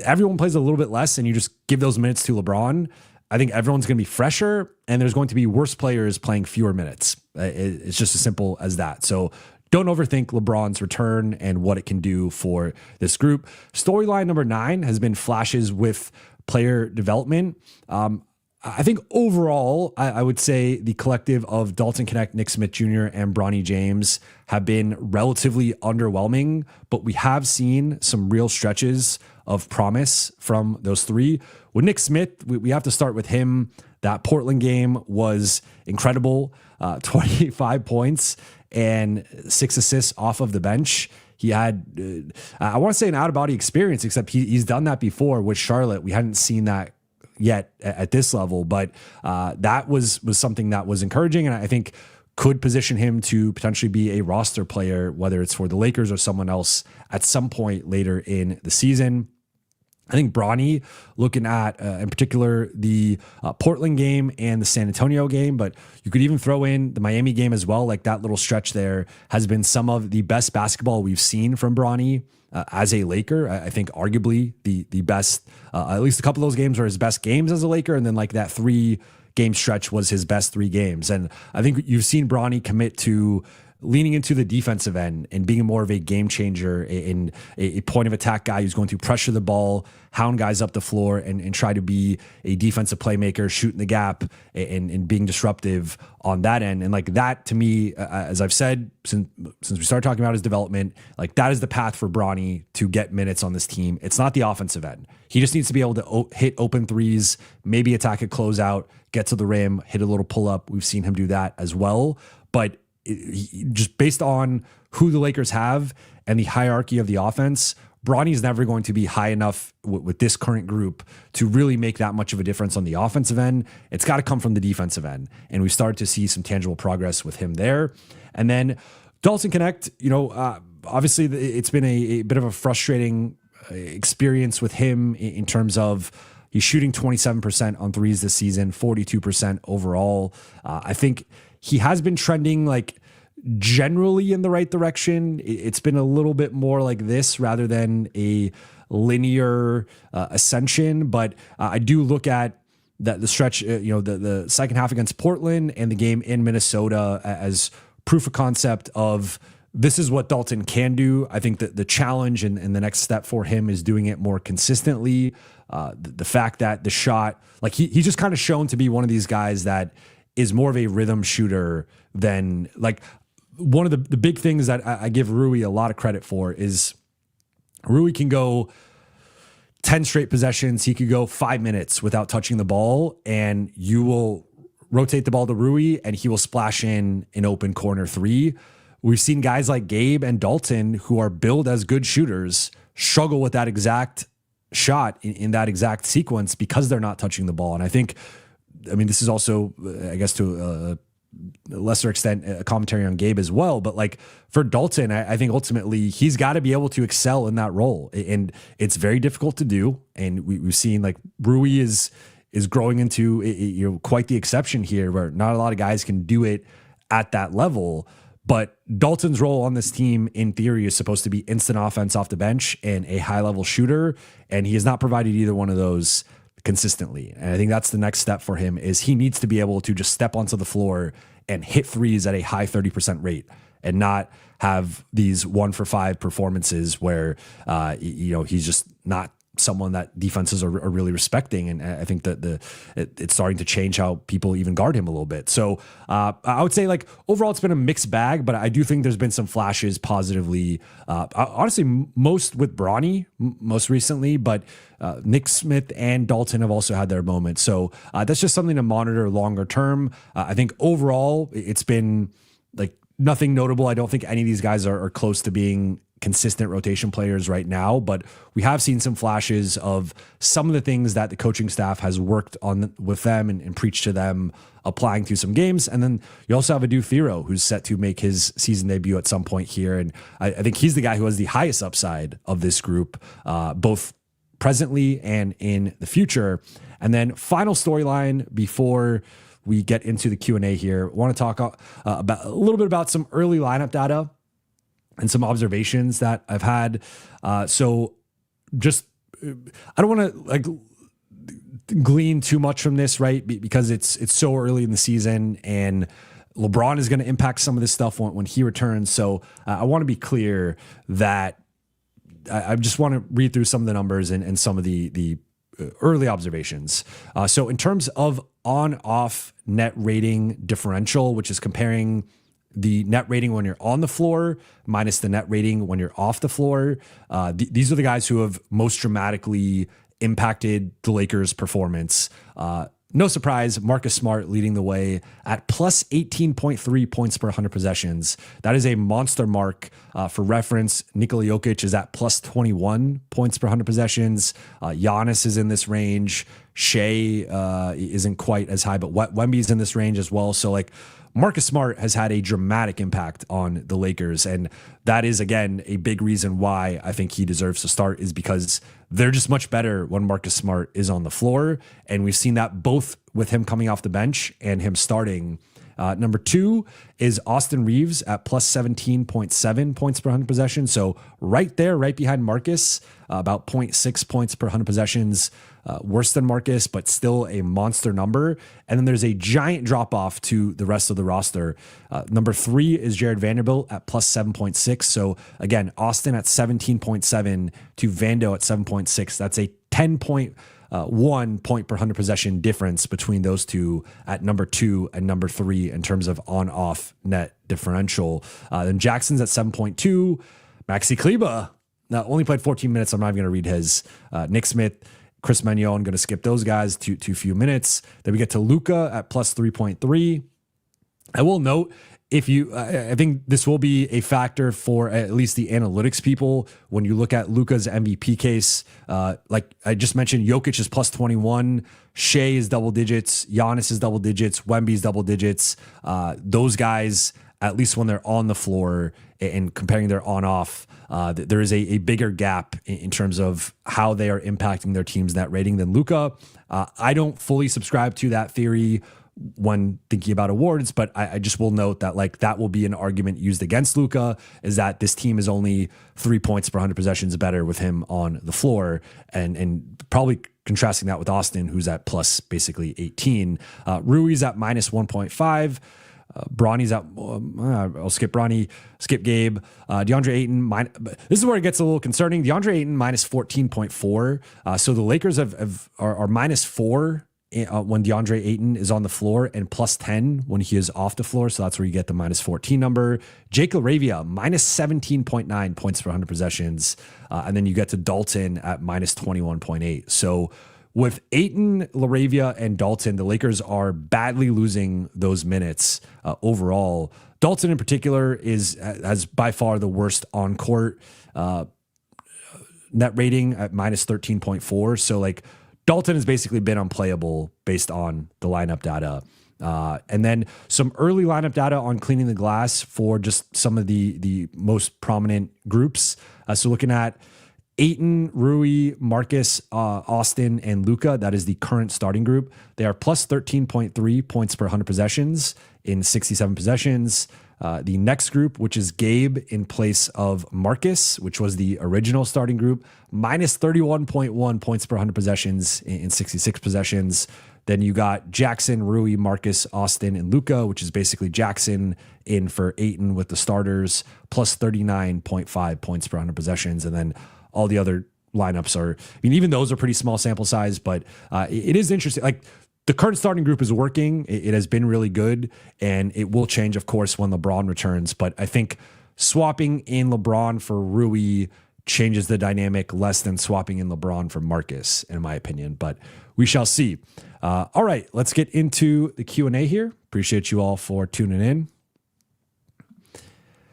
everyone plays a little bit less, and you just give those minutes to LeBron, I think everyone's going to be fresher, and there's going to be worse players playing fewer minutes. It's just as simple as that. So don't overthink LeBron's return and what it can do for this group. Storyline number 9 has been flashes with player development. I think overall, I would say the collective of Dalton Knecht, Nick Smith Jr., and Bronny James have been relatively underwhelming, but we have seen some real stretches of promise from those 3. With Nick Smith, we have to start with him. That Portland game was incredible. 25 points and 6 assists off of the bench. He had, I want to say, an out-of-body experience, except he's done that before with Charlotte. We hadn't seen that yet at this level, but that was something that was encouraging, and I think could position him to potentially be a roster player, whether it's for the Lakers or someone else at some point later in the season. I think Bronny, looking at, in particular, the Portland game and the San Antonio game, but you could even throw in the Miami game as well. Like, that little stretch there has been some of the best basketball we've seen from Bronny as a Laker. I think arguably the best, at least a couple of those games were his best games as a Laker. And then like that 3-game stretch was his best 3 games. And I think you've seen Bronny commit to leaning into the defensive end and being more of a game changer, in a point of attack guy who's going to pressure the ball, hound guys up the floor, and try to be a defensive playmaker, shooting the gap and being disruptive on that end. And like that, to me, as I've said, since we started talking about his development, like that is the path for Bronny to get minutes on this team. It's not the offensive end. He just needs to be able to hit open threes, maybe attack a closeout, get to the rim, hit a little pull up. We've seen him do that as well. But just based on who the Lakers have and the hierarchy of the offense, Bronny's never going to be high enough with this current group to really make that much of a difference on the offensive end. It's got to come from the defensive end. And we started to see some tangible progress with him there. And then Dalton Connect, obviously it's been a bit of a frustrating experience with him in terms of he's shooting 27% on threes this season, 42% overall. I think he has been trending like generally in the right direction. It's been a little bit more like this rather than a linear ascension. But I do look at the stretch, the second half against Portland and the game in Minnesota as proof of concept of this is what Dalton can do. I think that the challenge and the next step for him is doing it more consistently. The fact that the shot, like he's just kind of shown to be one of these guys that is more of a rhythm shooter than like one of the big things that I give Rui a lot of credit for is Rui can go 10 straight possessions. He could go 5 minutes without touching the ball, and you will rotate the ball to Rui and he will splash in an open corner 3. We've seen guys like Gabe and Dalton who are billed as good shooters struggle with that exact shot in that exact sequence because they're not touching the ball. And I think, this is also, I guess, to a lesser extent, a commentary on Gabe as well. But like for Dalton, I think ultimately he's got to be able to excel in that role. And it's very difficult to do. And we've seen like Rui is growing into quite the exception here, where not a lot of guys can do it at that level. But Dalton's role on this team, in theory, is supposed to be instant offense off the bench and a high-level shooter, and he has not provided either one of those consistently. And I think that's the next step for him, is he needs to be able to just step onto the floor and hit threes at a high 30% rate and not have these 1-for-5 performances where he's just not someone that defenses are really respecting. And I think that it's starting to change how people even guard him a little bit. So I would say like overall it's been a mixed bag, but I do think there's been some flashes positively. Honestly, most with Bronny most recently, but Nick Smith and Dalton have also had their moments. So that's just something to monitor longer term. I think overall it's been like nothing notable. I don't think any of these guys are close to being consistent rotation players right now, but we have seen some flashes of some of the things that the coaching staff has worked on with them and preached to them, applying to some games. And then you also have Adu Thiro, who's set to make his season debut at some point here. And I think he's the guy who has the highest upside of this group, both presently and in the future. And then final storyline before we get into the Q&A here, I want to talk about a little bit about some early lineup data and some observations that I've had. So just, I don't want to like glean too much from this, right? Because it's so early in the season and LeBron is going to impact some of this stuff when he returns. So I want to be clear that I just want to read through some of the numbers and some of the early observations. So in terms of on-off net rating differential, which is comparing the net rating when you're on the floor minus the net rating when you're off the floor. These are the guys who have most dramatically impacted the Lakers' performance. no surprise, Marcus Smart leading the way at plus 18.3 points per 100 possessions. That is a monster mark. For reference, Nikola Jokic is at plus 21 points per 100 possessions. Giannis is in this range. Shea isn't quite as high, but Wemby's in this range as well. So like Marcus Smart has had a dramatic impact on the Lakers. And that is, again, a big reason why I think he deserves to start, is because they're just much better when Marcus Smart is on the floor. And we've seen that both with him coming off the bench and him starting. Number 2 is Austin Reaves at plus 17.7 points per 100 possessions. So right there, right behind Marcus, about 0.6 points per 100 possessions, worse than Marcus, but still a monster number. And then there's a giant drop off to the rest of the roster. Number 3 is Jared Vanderbilt at plus 7.6. So again, Austin at 17.7 to Vando at 7.6. That's a 10.1 point per 100 possession difference between those two at number 2 and number 3 in terms of on-off net differential. Then Jackson's at 7.2. Maxi Kleba only played 14 minutes. I'm not even going to read his. Nick Smith, Chris Magnon, going to skip those guys to few minutes. Then we get to Luka at plus 3.3. I will note, I think this will be a factor for at least the analytics people when you look at Luka's MVP case. Like I just mentioned, Jokic is plus 21, Shea is double digits, Giannis is double digits, Wemby's double digits. Those guys, at least when they're on the floor and comparing their on-off, there is a bigger gap in terms of how they are impacting their team's net rating than Luka. I don't fully subscribe to that theory when thinking about awards, but I just will note that like that will be an argument used against Luka, is that this team is only 3 points per 100 possessions better with him on the floor, and probably contrasting that with Austin, who's at plus basically 18. Rui's at minus 1.5. Bronny's at, I'll skip Bronny, skip Gabe. DeAndre Ayton, this is where it gets a little concerning. DeAndre Ayton minus 14.4. So the Lakers are minus 4 when DeAndre Ayton is on the floor, and plus 10 when he is off the floor. So that's where you get the minus 14 number. Jake LaRavia, minus 17.9 points per 100 possessions. And then you get to Dalton at minus 21.8. So with Ayton, LaRavia, and Dalton, the Lakers are badly losing those minutes overall. Dalton in particular has by far the worst on-court net rating at minus 13.4. So like Dalton has basically been unplayable based on the lineup data. And then some early lineup data on cleaning the glass for just some of the most prominent groups. So looking at Ayton, Rui, Marcus, Austin, and Luka, that is the current starting group. They are plus 13.3 points per 100 possessions in 67 possessions. The next group, which is Gabe in place of Marcus, which was the original starting group, minus 31.1 points per 100 possessions in 66 possessions. Then you got Jackson, Rui, Marcus, Austin, and Luka, which is basically Jackson in for Ayton with the starters, plus 39.5 points per 100 possessions. And then all the other lineups are, I mean, even those are pretty small sample size, but it is interesting. Like the current starting group is working. It has been really good, and it will change, of course, when LeBron returns. But I think swapping in LeBron for Rui changes the dynamic less than swapping in LeBron for Marcus, in my opinion. But we shall see. All right, let's get into the Q&A here. Appreciate you all for tuning in.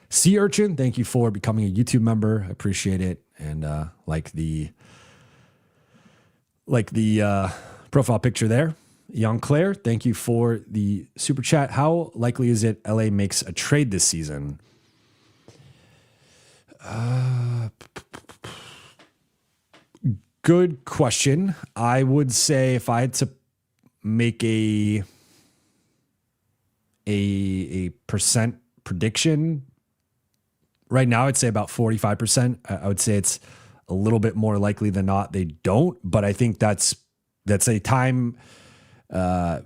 Sea Urchin, thank you for becoming a YouTube member. I appreciate it. And like the profile picture there. Young Claire, thank you for the super chat. How likely is it LA makes a trade this season? Good question. I would say if I had to make a percent prediction, right now I'd say about 45%. I would say it's a little bit more likely than not they don't, but I think that's a time, a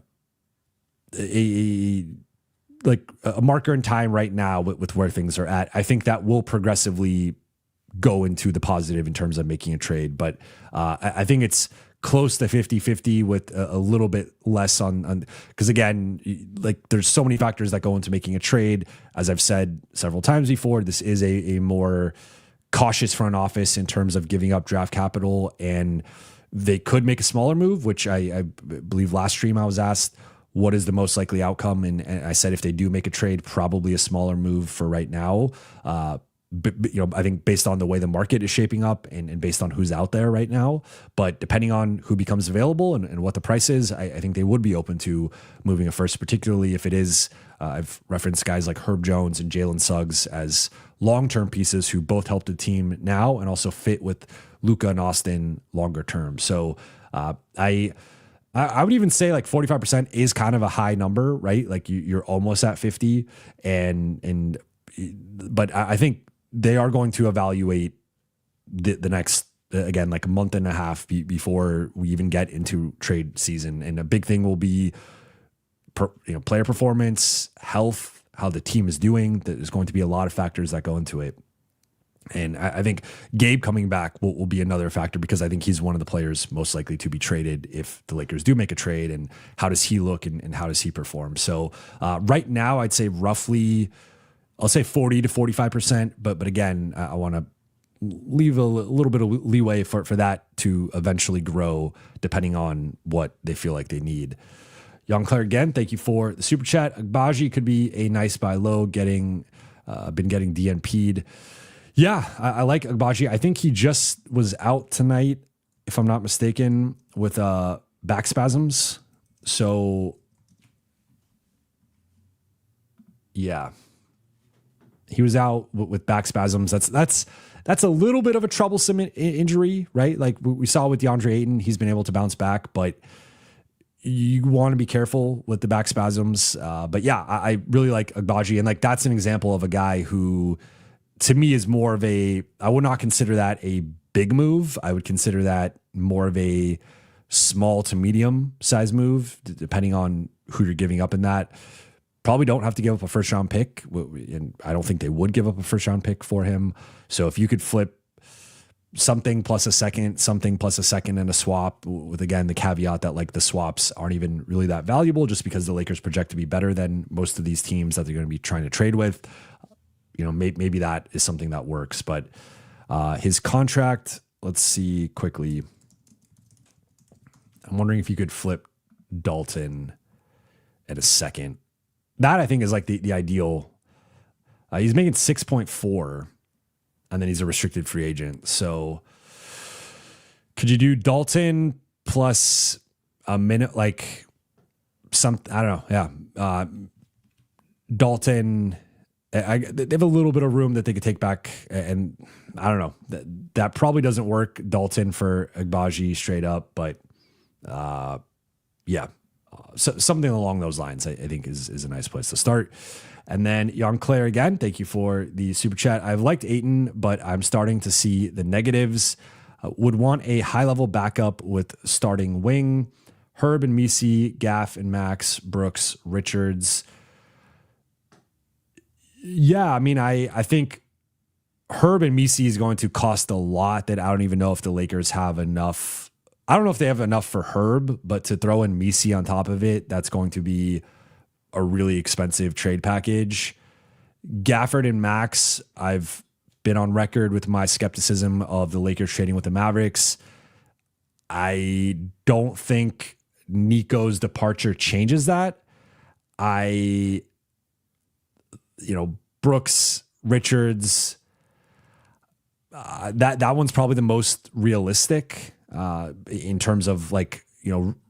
marker in time right now with where things are at. I think that will progressively go into the positive in terms of making a trade, but I think it's close to 50-50 with a little bit less on because again, like there's so many factors that go into making a trade. As I've said several times before, this is a more cautious front office in terms of giving up draft capital, and They could make a smaller move, which I believe last stream I was asked, what is the most likely outcome? And I said, if they do make a trade, probably a smaller move for right now. But I think based on the way the market is shaping up and based on who's out there right now, but depending on who becomes available and what the price is, I think they would be open to moving a first, particularly if it is, I've referenced guys like Herb Jones and Jalen Suggs as long-term pieces who both help the team now and also fit with Luka and Austin longer term. So I would even say like 45% is kind of a high number, right? Like you're almost at 50 but I think they are going to evaluate the next, again, like a month and a half before we even get into trade season. And a big thing will be player performance, health, how the team is doing. There's going to be a lot of factors that go into it. And I think Gabe coming back will be another factor, because I think he's one of the players most likely to be traded if the Lakers do make a trade. And how does he look and how does he perform? So right now, I'd say roughly, I'll say 40 to 45%. But again, I want to leave a little bit of leeway for that to eventually grow depending on what they feel like they need. Young Claire, again, thank you for the super chat. Agbaji could be a nice buy low, been getting DNP'd. Yeah, I like Agbaji. I think he just was out tonight, if I'm not mistaken, with back spasms. So, yeah, he was out with back spasms. That's a little bit of a troublesome injury, right? Like we saw with DeAndre Ayton, he's been able to bounce back, but you want to be careful with the back spasms. But yeah, I really like Agbaji, and like that's an example of a guy who, to me, is more of I would not consider that a big move. I would consider that more of a small to medium size move, depending on who you're giving up in that. Probably don't have to give up a first round pick. And I don't think they would give up a first round pick for him. So if you could flip something plus a second and a swap, with, again, the caveat that like the swaps aren't even really that valuable, just because the Lakers project to be better than most of these teams that they're going to be trying to trade with. Maybe that is something that works, but his contract, let's see quickly. I'm wondering if you could flip Dalton at a second. That I think is like the ideal. He's making 6.4, and then he's a restricted free agent. So could you do Dalton plus a minute, like something? I don't know. Yeah. Dalton, they have a little bit of room that they could take back, and I don't know. That probably doesn't work, Dalton for Agbaji straight up, but yeah. So something along those lines, I think is a nice place to start. And then Young Claire, again, thank you for the super chat. I've liked Ayton, but I'm starting to see the negatives. Would want a high-level backup with starting wing. Herb and Misi, Gaff and Max, Brooks, Richards. Yeah, I mean, I think Herb and Misi is going to cost a lot that I don't even know if the Lakers have enough. I don't know if they have enough for Herb, but to throw in Misi on top of it, that's going to be a really expensive trade package. Gafford and Max, I've been on record with my skepticism of the Lakers trading with the Mavericks. I don't think Nico's departure changes that. Brooks, Richards, that one's probably the most realistic in terms of like,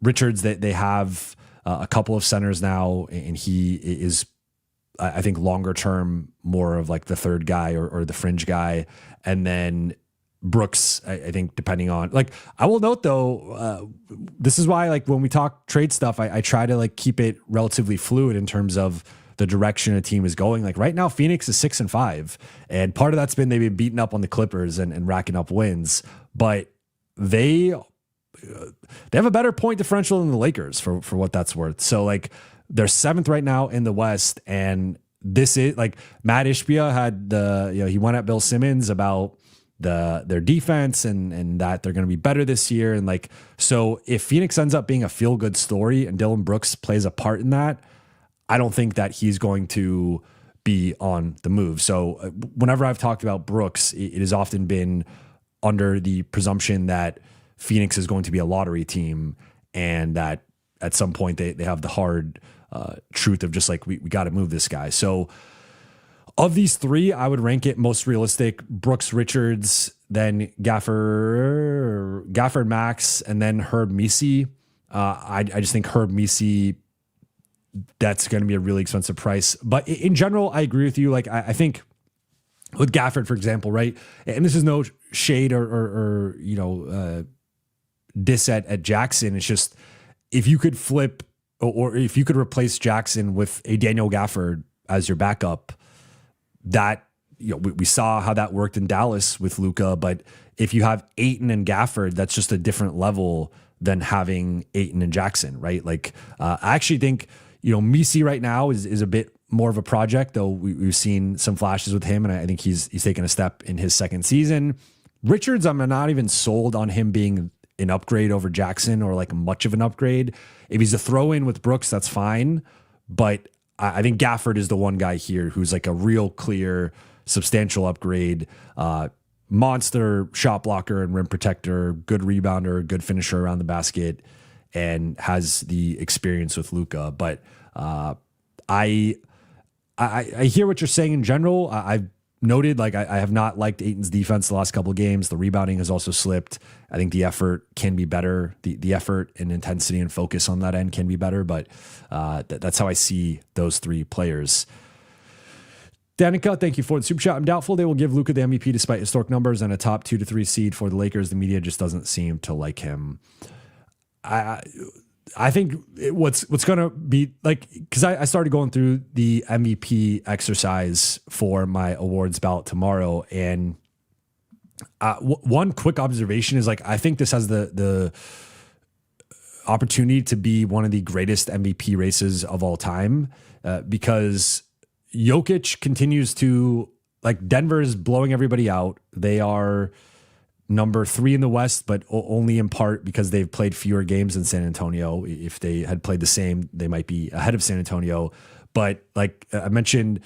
Richards, they have a couple of centers now, and he is, I think, longer term, more of like the third guy or the fringe guy. And then Brooks, I think, depending on, like, I will note though, this is why, like, when we talk trade stuff, I try to like keep it relatively fluid in terms of the direction a team is going. Like right now, Phoenix is 6-5, and part of that's been they've been beating up on the Clippers and racking up wins, but they have a better point differential than the Lakers for what that's worth. So like they're 7th right now in the West, and this is like Matt Ishbia had he went at Bill Simmons about their defense and that they're going to be better this year. And like, so if Phoenix ends up being a feel good story and Dylan Brooks plays a part in that, I don't think that he's going to be on the move. So whenever I've talked about Brooks, it has often been under the presumption that Phoenix is going to be a lottery team, and that at some point they have the hard truth of just like, we got to move this guy. So of these three, I would rank it most realistic: Brooks, Richards, then Gafford, Max, and then Herb Misi. I just think Herb Misi, that's going to be a really expensive price. But in general, I agree with you. Like, I think with Gafford, for example, right? And this is no shade or diss at Jackson. It's just, if you could flip or if you could replace Jackson with a Daniel Gafford as your backup, that, we saw how that worked in Dallas with Luka. But if you have Ayton and Gafford, that's just a different level than having Ayton and Jackson, right? Like, I actually think, Misi right now is a bit more of a project, though we've seen some flashes with him, and I think he's taken a step in his second season. Richards, I'm not even sold on him being an upgrade over Jackson, or like much of an upgrade. If he's a throw-in with Brooks, that's fine. But I think Gafford is the one guy here who's like a real clear, substantial upgrade. Monster shot blocker and rim protector, good rebounder, good finisher around the basket, and has the experience with Luka. But I hear what you're saying in general. I've noted, like, I have not liked Ayton's defense the last couple of games. The rebounding has also slipped. I think the effort can be better. The effort and intensity and focus on that end can be better. But that's how I see those three players. Danica, thank you for the super chat. I'm doubtful they will give Luka the MVP despite historic numbers and a top 2 to 3 seed for the Lakers. The media just doesn't seem to like him. I think what's going to be like, because I started going through the MVP exercise for my awards ballot tomorrow, and one quick observation is, like, I think this has the opportunity to be one of the greatest MVP races of all time, because Jokic continues to, like, Denver's blowing everybody out. They are number 3 in the West, but only in part because they've played fewer games than San Antonio. If they had played the same, they might be ahead of San Antonio. But like I mentioned,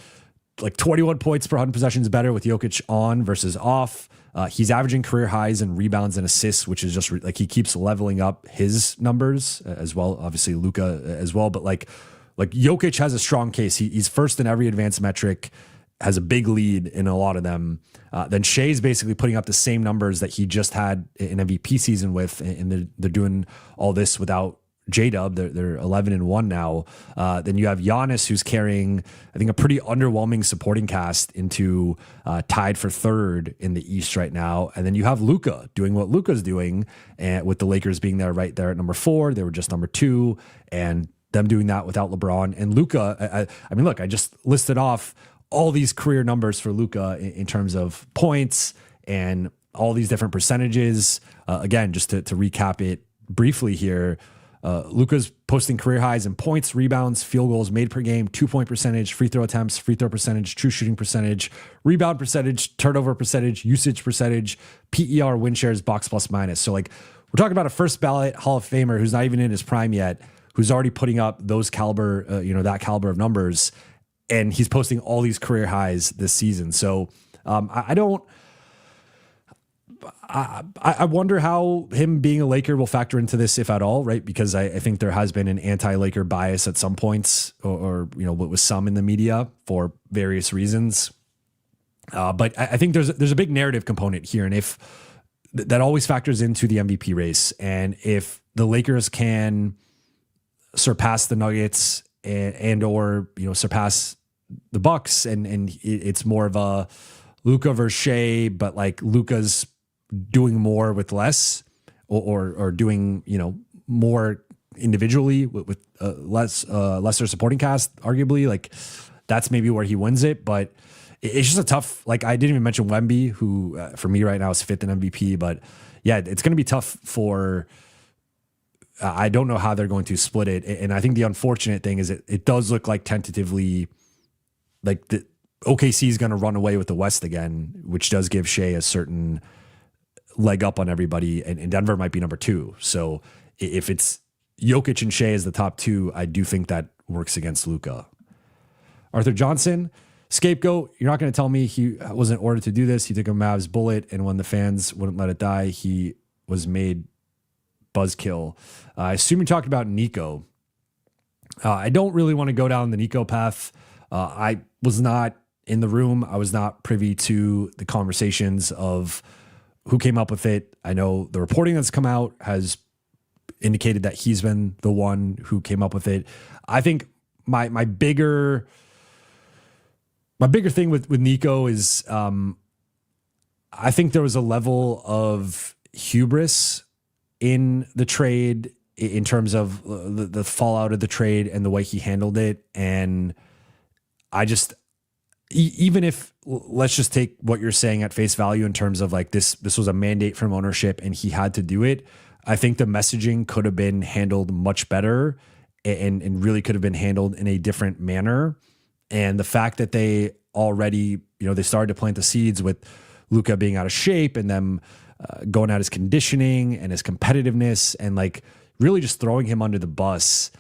like 21 points per 100 possessions better with Jokic on versus off. He's averaging career highs in rebounds and assists, which is just like, he keeps leveling up his numbers as well. Obviously Luka as well, but like Jokic has a strong case. He's first in every advanced metric, has a big lead in a lot of them. Then Shea's basically putting up the same numbers that he just had in MVP season with, and they're doing all this without J-Dub. They're 11-1 now. Then you have Giannis, who's carrying, I think, a pretty underwhelming supporting cast into tied for 3rd in the East right now. And then you have Luka doing what Luka's doing, and with the Lakers being there right there at number 4. They were just number 2, and them doing that without LeBron. And Luka, I mean, look, I just listed off all these career numbers for Luka in terms of points and all these different percentages. Again, just to recap it briefly here, Luka's posting career highs in points, rebounds, field goals made per game, 2-point percentage, free throw attempts, free throw percentage, true shooting percentage, rebound percentage, turnover percentage, usage percentage, PER, win shares, box plus minus. So, like, we're talking about a first ballot Hall of Famer who's not even in his prime yet, who's already putting up those caliber, that caliber of numbers, and he's posting all these career highs this season. So I wonder how him being a Laker will factor into this, if at all, right? Because I think there has been an anti-Laker bias at some points, or with some in the media for various reasons. But I think there's a big narrative component here, and if that always factors into the MVP race, and if the Lakers can surpass the Nuggets and or surpass the Bucks, and it's more of a Luka versus Shea, but like Luka's doing more with less, or doing more individually with lesser supporting cast, arguably, like that's maybe where he wins it. But it's just a tough, like, I didn't even mention Wemby, who for me right now is 5th in MVP, but yeah, it's going to be tough for. I don't know how they're going to split it. And I think the unfortunate thing is it does look like tentatively like the OKC is going to run away with the West again, which does give Shea a certain leg up on everybody. And Denver might be number 2. So if it's Jokic and Shea as the top 2, I do think that works against Luka. Arthur Johnson, scapegoat. You're not going to tell me he wasn't ordered to do this. He took a Mavs bullet, and when the fans wouldn't let it die, he was made buzzkill. I assume you talked about Nico. I don't really want to go down the Nico path. I was not in the room. I was not privy to the conversations of who came up with it. I know the reporting that's come out has indicated that he's been the one who came up with it. I think my bigger thing with Nico is I think there was a level of hubris in the trade in terms of the fallout of the trade and the way he handled it. And I just, even if, let's just take what you're saying at face value in terms of like this was a mandate from ownership and he had to do it. I think the messaging could have been handled much better and really could have been handled in a different manner. And the fact that they already, they started to plant the seeds with Luka being out of shape and them going at his conditioning and his competitiveness and like really just throwing him under the bus.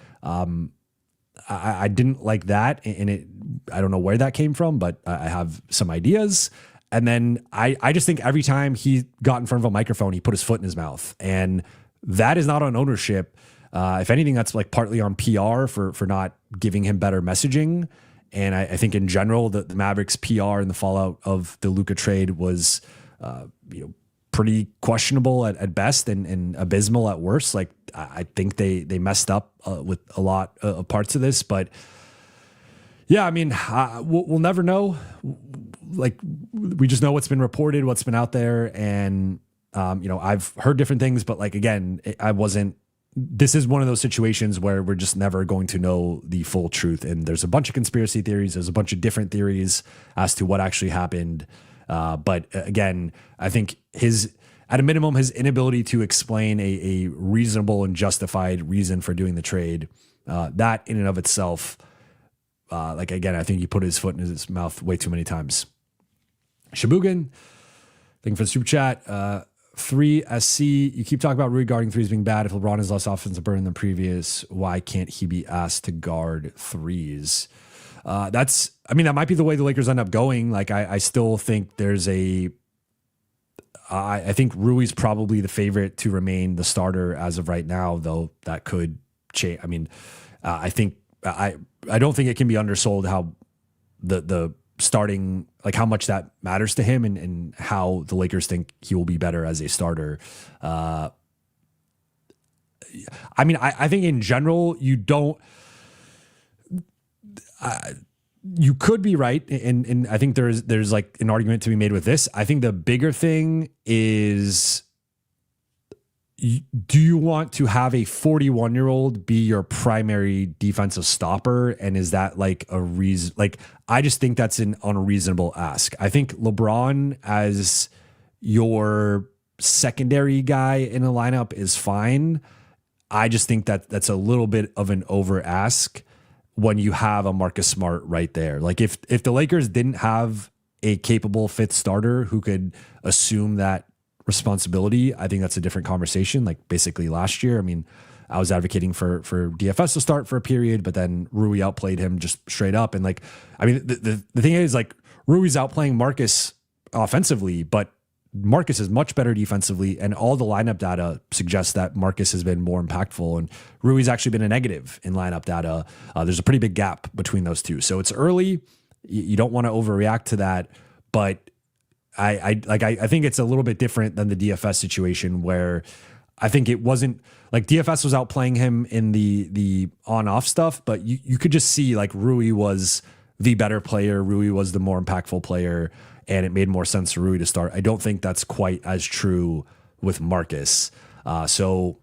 I didn't like that. And I don't know where that came from, but I have some ideas. And then I just think every time he got in front of a microphone, he put his foot in his mouth. And that is not on ownership. If anything, that's like partly on PR for not giving him better messaging. And I think in general, the Mavericks PR and the fallout of the Luka trade was, pretty questionable at best and abysmal at worst. Like I think they messed up with a lot of parts of this, but yeah, I mean, we'll never know. Like we just know what's been reported, what's been out there. And, I've heard different things, but like, again, this is one of those situations where we're just never going to know the full truth. And there's a bunch of conspiracy theories. There's a bunch of different theories as to what actually happened. But again, I think at a minimum, his inability to explain a reasonable and justified reason for doing the trade, that in and of itself, again, I think he put his foot in his mouth way too many times. Shabugan, thank you for the super chat. 3SC, you keep talking about Rui guarding threes being bad. If LeBron is less offensive burn than previous, why can't he be asked to guard threes? That might be the way the Lakers end up going. Like, I still think I think Rui's probably the favorite to remain the starter as of right now, though that could change. I mean, I don't think it can be undersold how the starting, like how much that matters to him and how the Lakers think he will be better as a starter. I think in general, you could be right. And I think there's like an argument to be made with this. I think the bigger thing is, do you want to have a 41-year-old be your primary defensive stopper? And is that like a reason? Like, I just think that's an unreasonable ask. I think LeBron as your secondary guy in a lineup is fine. I just think that that's a little bit of an over ask when you have a Marcus Smart right there. Like if the Lakers didn't have a capable fifth starter who could assume that responsibility, I think that's a different conversation. Like basically last year, I mean, I was advocating for DFS to start for a period, but then Rui outplayed him just straight up. And like, I mean, the thing is like Rui's outplaying Marcus offensively, but Marcus is much better defensively, and all the lineup data suggests that Marcus has been more impactful, and Rui's actually been a negative in lineup data. There's a pretty big gap between those two. So it's early. You don't want to overreact to that, but I think it's a little bit different than the DFS situation where I think it wasn't like DFS was outplaying him in the on-off stuff, but you could just see like Rui was the better player. Rui was the more impactful player, and it made more sense for Rui to start. I don't think that's quite as true with Marcus. But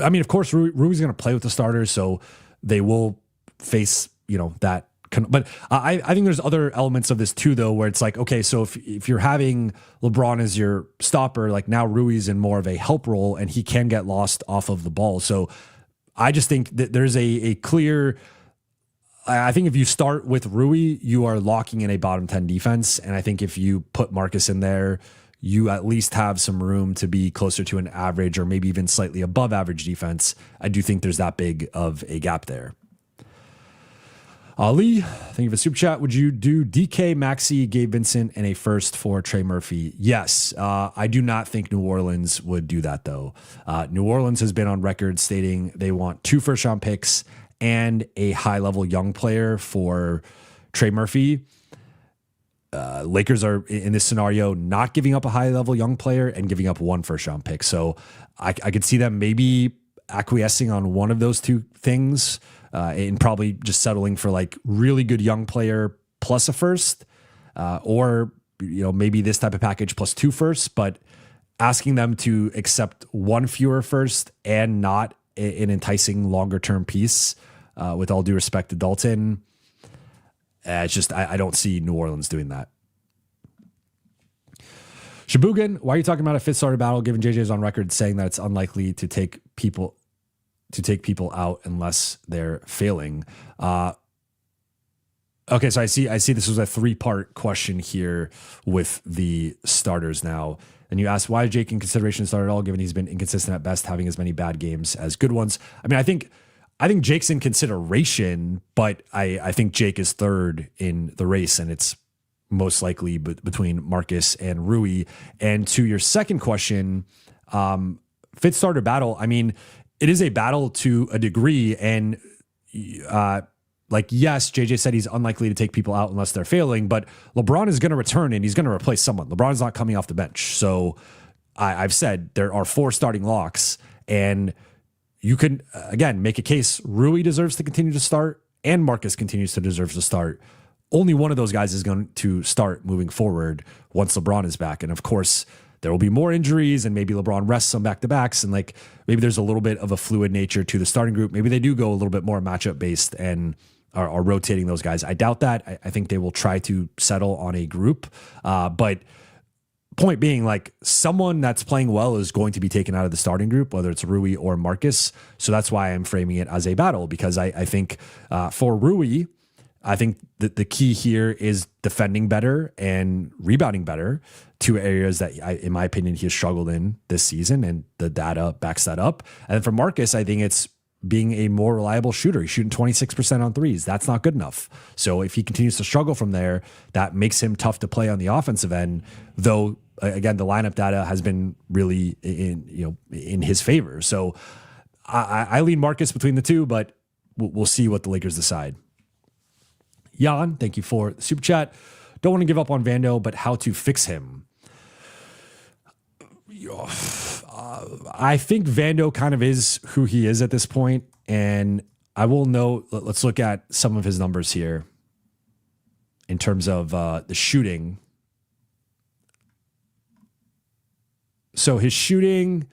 I mean, of course, Rui's going to play with the starters, so they will face, that. But I think there's other elements of this too, though, where it's like, okay, so if you're having LeBron as your stopper, like now Rui's in more of a help role and he can get lost off of the ball. So I just think that there's a clear, I think if you start with Rui, you are locking in a bottom 10 defense. And I think if you put Marcus in there, you at least have some room to be closer to an average or maybe even slightly above average defense. I do think there's that big of a gap there. Ali, thank you for the super chat. Would you do DK, Maxey, Gabe Vincent, and a first for Trey Murphy? Yes. I do not think New Orleans would do that, though. New Orleans has been on record stating they want 2 first-round picks and a high-level young player for Trey Murphy. Lakers are, in this scenario, not giving up a high-level young player and giving up 1 first-round pick. So I could see them maybe acquiescing on one of those 2 things, and probably just settling for like really good young player plus a first, or maybe this type of package plus 2 firsts, but asking them to accept 1 fewer first and not an enticing longer term piece. With all due respect to Dalton, it's just I don't see New Orleans doing that. Shabugan, why are you talking about a 5th starter battle given JJ is on record saying that it's unlikely to take people out unless they're failing? Okay, so I see this was a 3-part question here with the starters now. And you asked, why is Jake in consideration to start at all, given he's been inconsistent at best, having as many bad games as good ones? I mean, I think Jake's in consideration, but I think Jake is 3rd in the race, and it's most likely between Marcus and Rui. And to your second question, 5th starter battle, I mean, it is a battle to a degree, and yes, JJ said he's unlikely to take people out unless they're failing, but LeBron is going to return and he's going to replace someone. LeBron's not coming off the bench. So I've said there are 4 starting locks, and you can, again, make a case Rui deserves to continue to start and Marcus continues to deserve to start. Only one of those guys is going to start moving forward once LeBron is back. And of course, there will be more injuries, and maybe LeBron rests some back-to-backs, and maybe there's a little bit of a fluid nature to the starting group. Maybe they do go a little bit more matchup-based and are rotating those guys. I doubt that. I think they will try to settle on a group. But point being, someone that's playing well is going to be taken out of the starting group, whether it's Rui or Marcus. So that's why I'm framing it as a battle, because I think for Rui, I think that the key here is defending better and rebounding better, 2 areas that, in my opinion, he has struggled in this season, and the data backs that up. And then for Marcus, I think it's being a more reliable shooter. He's shooting 26% on threes. That's not good enough. So if he continues to struggle from there, that makes him tough to play on the offensive end, though, again, the lineup data has been really in his favor. So I lean Marcus between the 2, but we'll see what the Lakers decide. Jan, thank you for the super chat. Don't want to give up on Vando, but how to fix him? I think Vando kind of is who he is at this point, and I will note, let's look at some of his numbers here in terms of the shooting. So he's shooting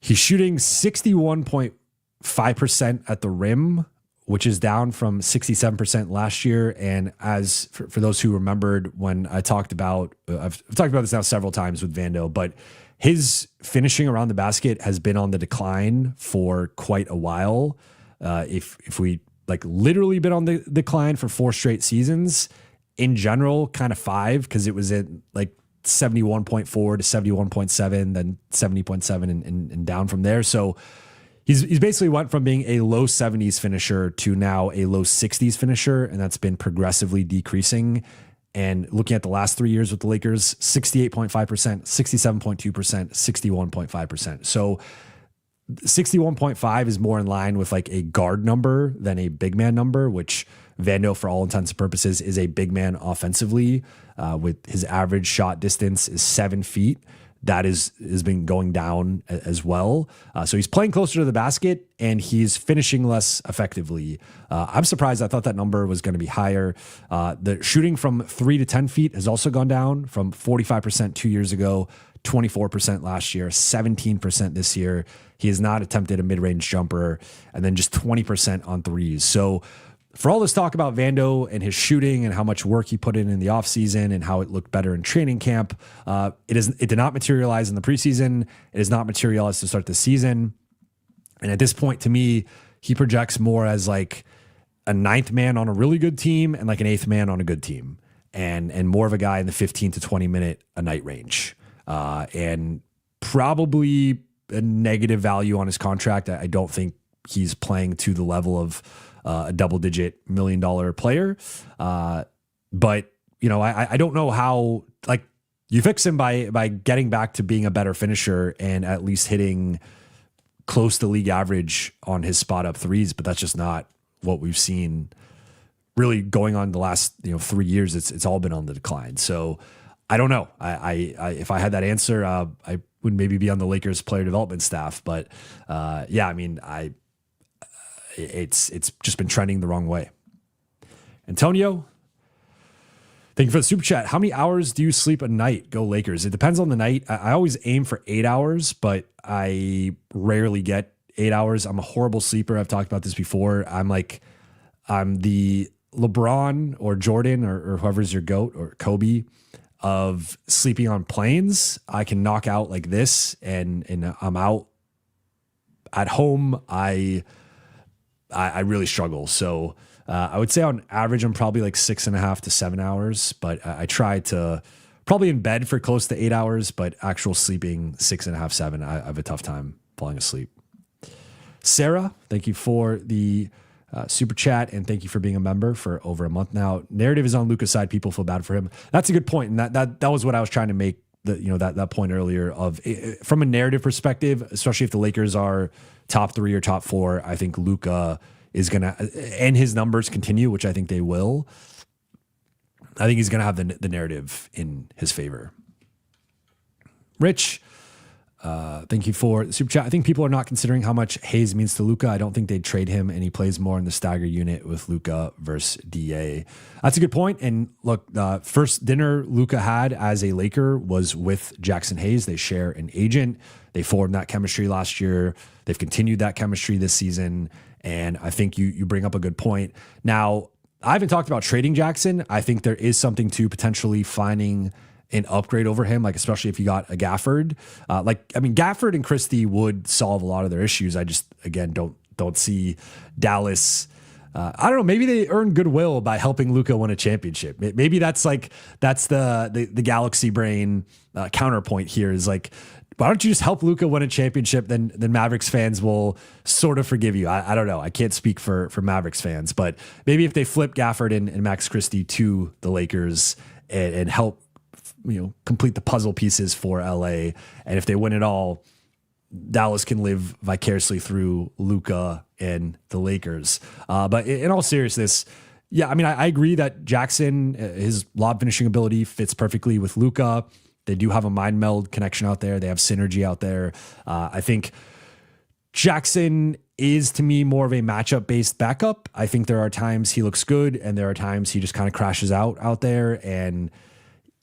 61.5% at the rim, which is down from 67% last year. And as for those who remembered when I talked about, I've talked about this now several times with Vando, but his finishing around the basket has been on the decline for quite a while. If we literally been on the decline for 4 straight seasons, in general, kind of 5, because it was at 71.4 to 71.7, then 70.7 and down from there. So He's basically went from being a low 70s finisher to now a low 60s finisher, and that's been progressively decreasing. And looking at the last 3 years with the Lakers, 68.5%, 67.2%, 61.5%. So 61.5 is more in line with a guard number than a big man number, which Vando, for all intents and purposes, is a big man offensively. With his average shot distance is 7 feet. That has been going down as well. So he's playing closer to the basket and he's finishing less effectively. I'm surprised. I thought that number was going to be higher. The shooting from 3 to 10 feet has also gone down from 45% 2 years ago, 24% last year, 17% this year. He has not attempted a mid-range jumper, and then just 20% on threes. So for all this talk about Vando and his shooting and how much work he put in the offseason and how it looked better in training camp, it did not materialize in the preseason. It has not materialized to start the season. And at this point, to me, he projects more as a 9th man on a really good team and an 8th man on a good team, and more of a guy in the 15 to 20 minute a night range, and probably a negative value on his contract. I don't think he's playing to the level of a double-digit $1 million player. But I don't know how, like, you fix him by getting back to being a better finisher and at least hitting close to league average on his spot up threes, but that's just not what we've seen really going on the last 3 years. It's all been on the decline. So I don't know. I if I had that answer, I would maybe be on the Lakers player development staff. But it's just been trending the wrong way. Antonio, thank you for the super chat. How many hours do you sleep a night? Go Lakers. It depends on the night. I always aim for 8 hours, but I rarely get 8 hours. I'm a horrible sleeper. I've talked about this before. I'm the LeBron or Jordan or whoever's your GOAT or Kobe of sleeping on planes. I can knock out like this and I'm out. At home, I really struggle. So I would say on average, I'm probably like 6.5 to 7 hours, but I try to probably in bed for close to 8 hours, but actual sleeping 6.5, 7. I have a tough time falling asleep. Sarah, thank you for the super chat, and thank you for being a member for over a month now. Narrative is on Luka's side. People feel bad for him. That's a good point, and that was what I was trying to make. That point earlier of from a narrative perspective, especially if the Lakers are top 3 or top 4, I think Luka is gonna, and his numbers continue, which I think they will. I think he's gonna have the narrative in his favor. Rich, thank you for the super chat. I think people are not considering how much Hayes means to Luka. I don't think they'd trade him, and he plays more in the stagger unit with Luka versus DA. That's a good point. And look, the first dinner Luka had as a Laker was with Jackson Hayes. They share an agent. They formed that chemistry last year. They've continued that chemistry this season. And I think you bring up a good point. Now, I haven't talked about trading Jackson. I think there is something to potentially finding an upgrade over him, like especially if you got a Gafford. Gafford and Christie would solve a lot of their issues. I just, again, don't see Dallas. I don't know. Maybe they earn goodwill by helping Luka win a championship. Maybe that's the Galaxy brain counterpoint here is like, why don't you just help Luka win a championship? Then Mavericks fans will sort of forgive you. I don't know. I can't speak for Mavericks fans, but maybe if they flip Gafford and Max Christie to the Lakers and help complete the puzzle pieces for LA, and if they win it all, Dallas can live vicariously through Luka and the Lakers. But in all seriousness, yeah, I mean, I agree that Jackson, his lob finishing ability fits perfectly with Luka. They do have a mind meld connection out there. They have synergy out there. I think Jackson is, to me, more of a matchup-based backup. I think there are times he looks good, and there are times he just kind of crashes out there, and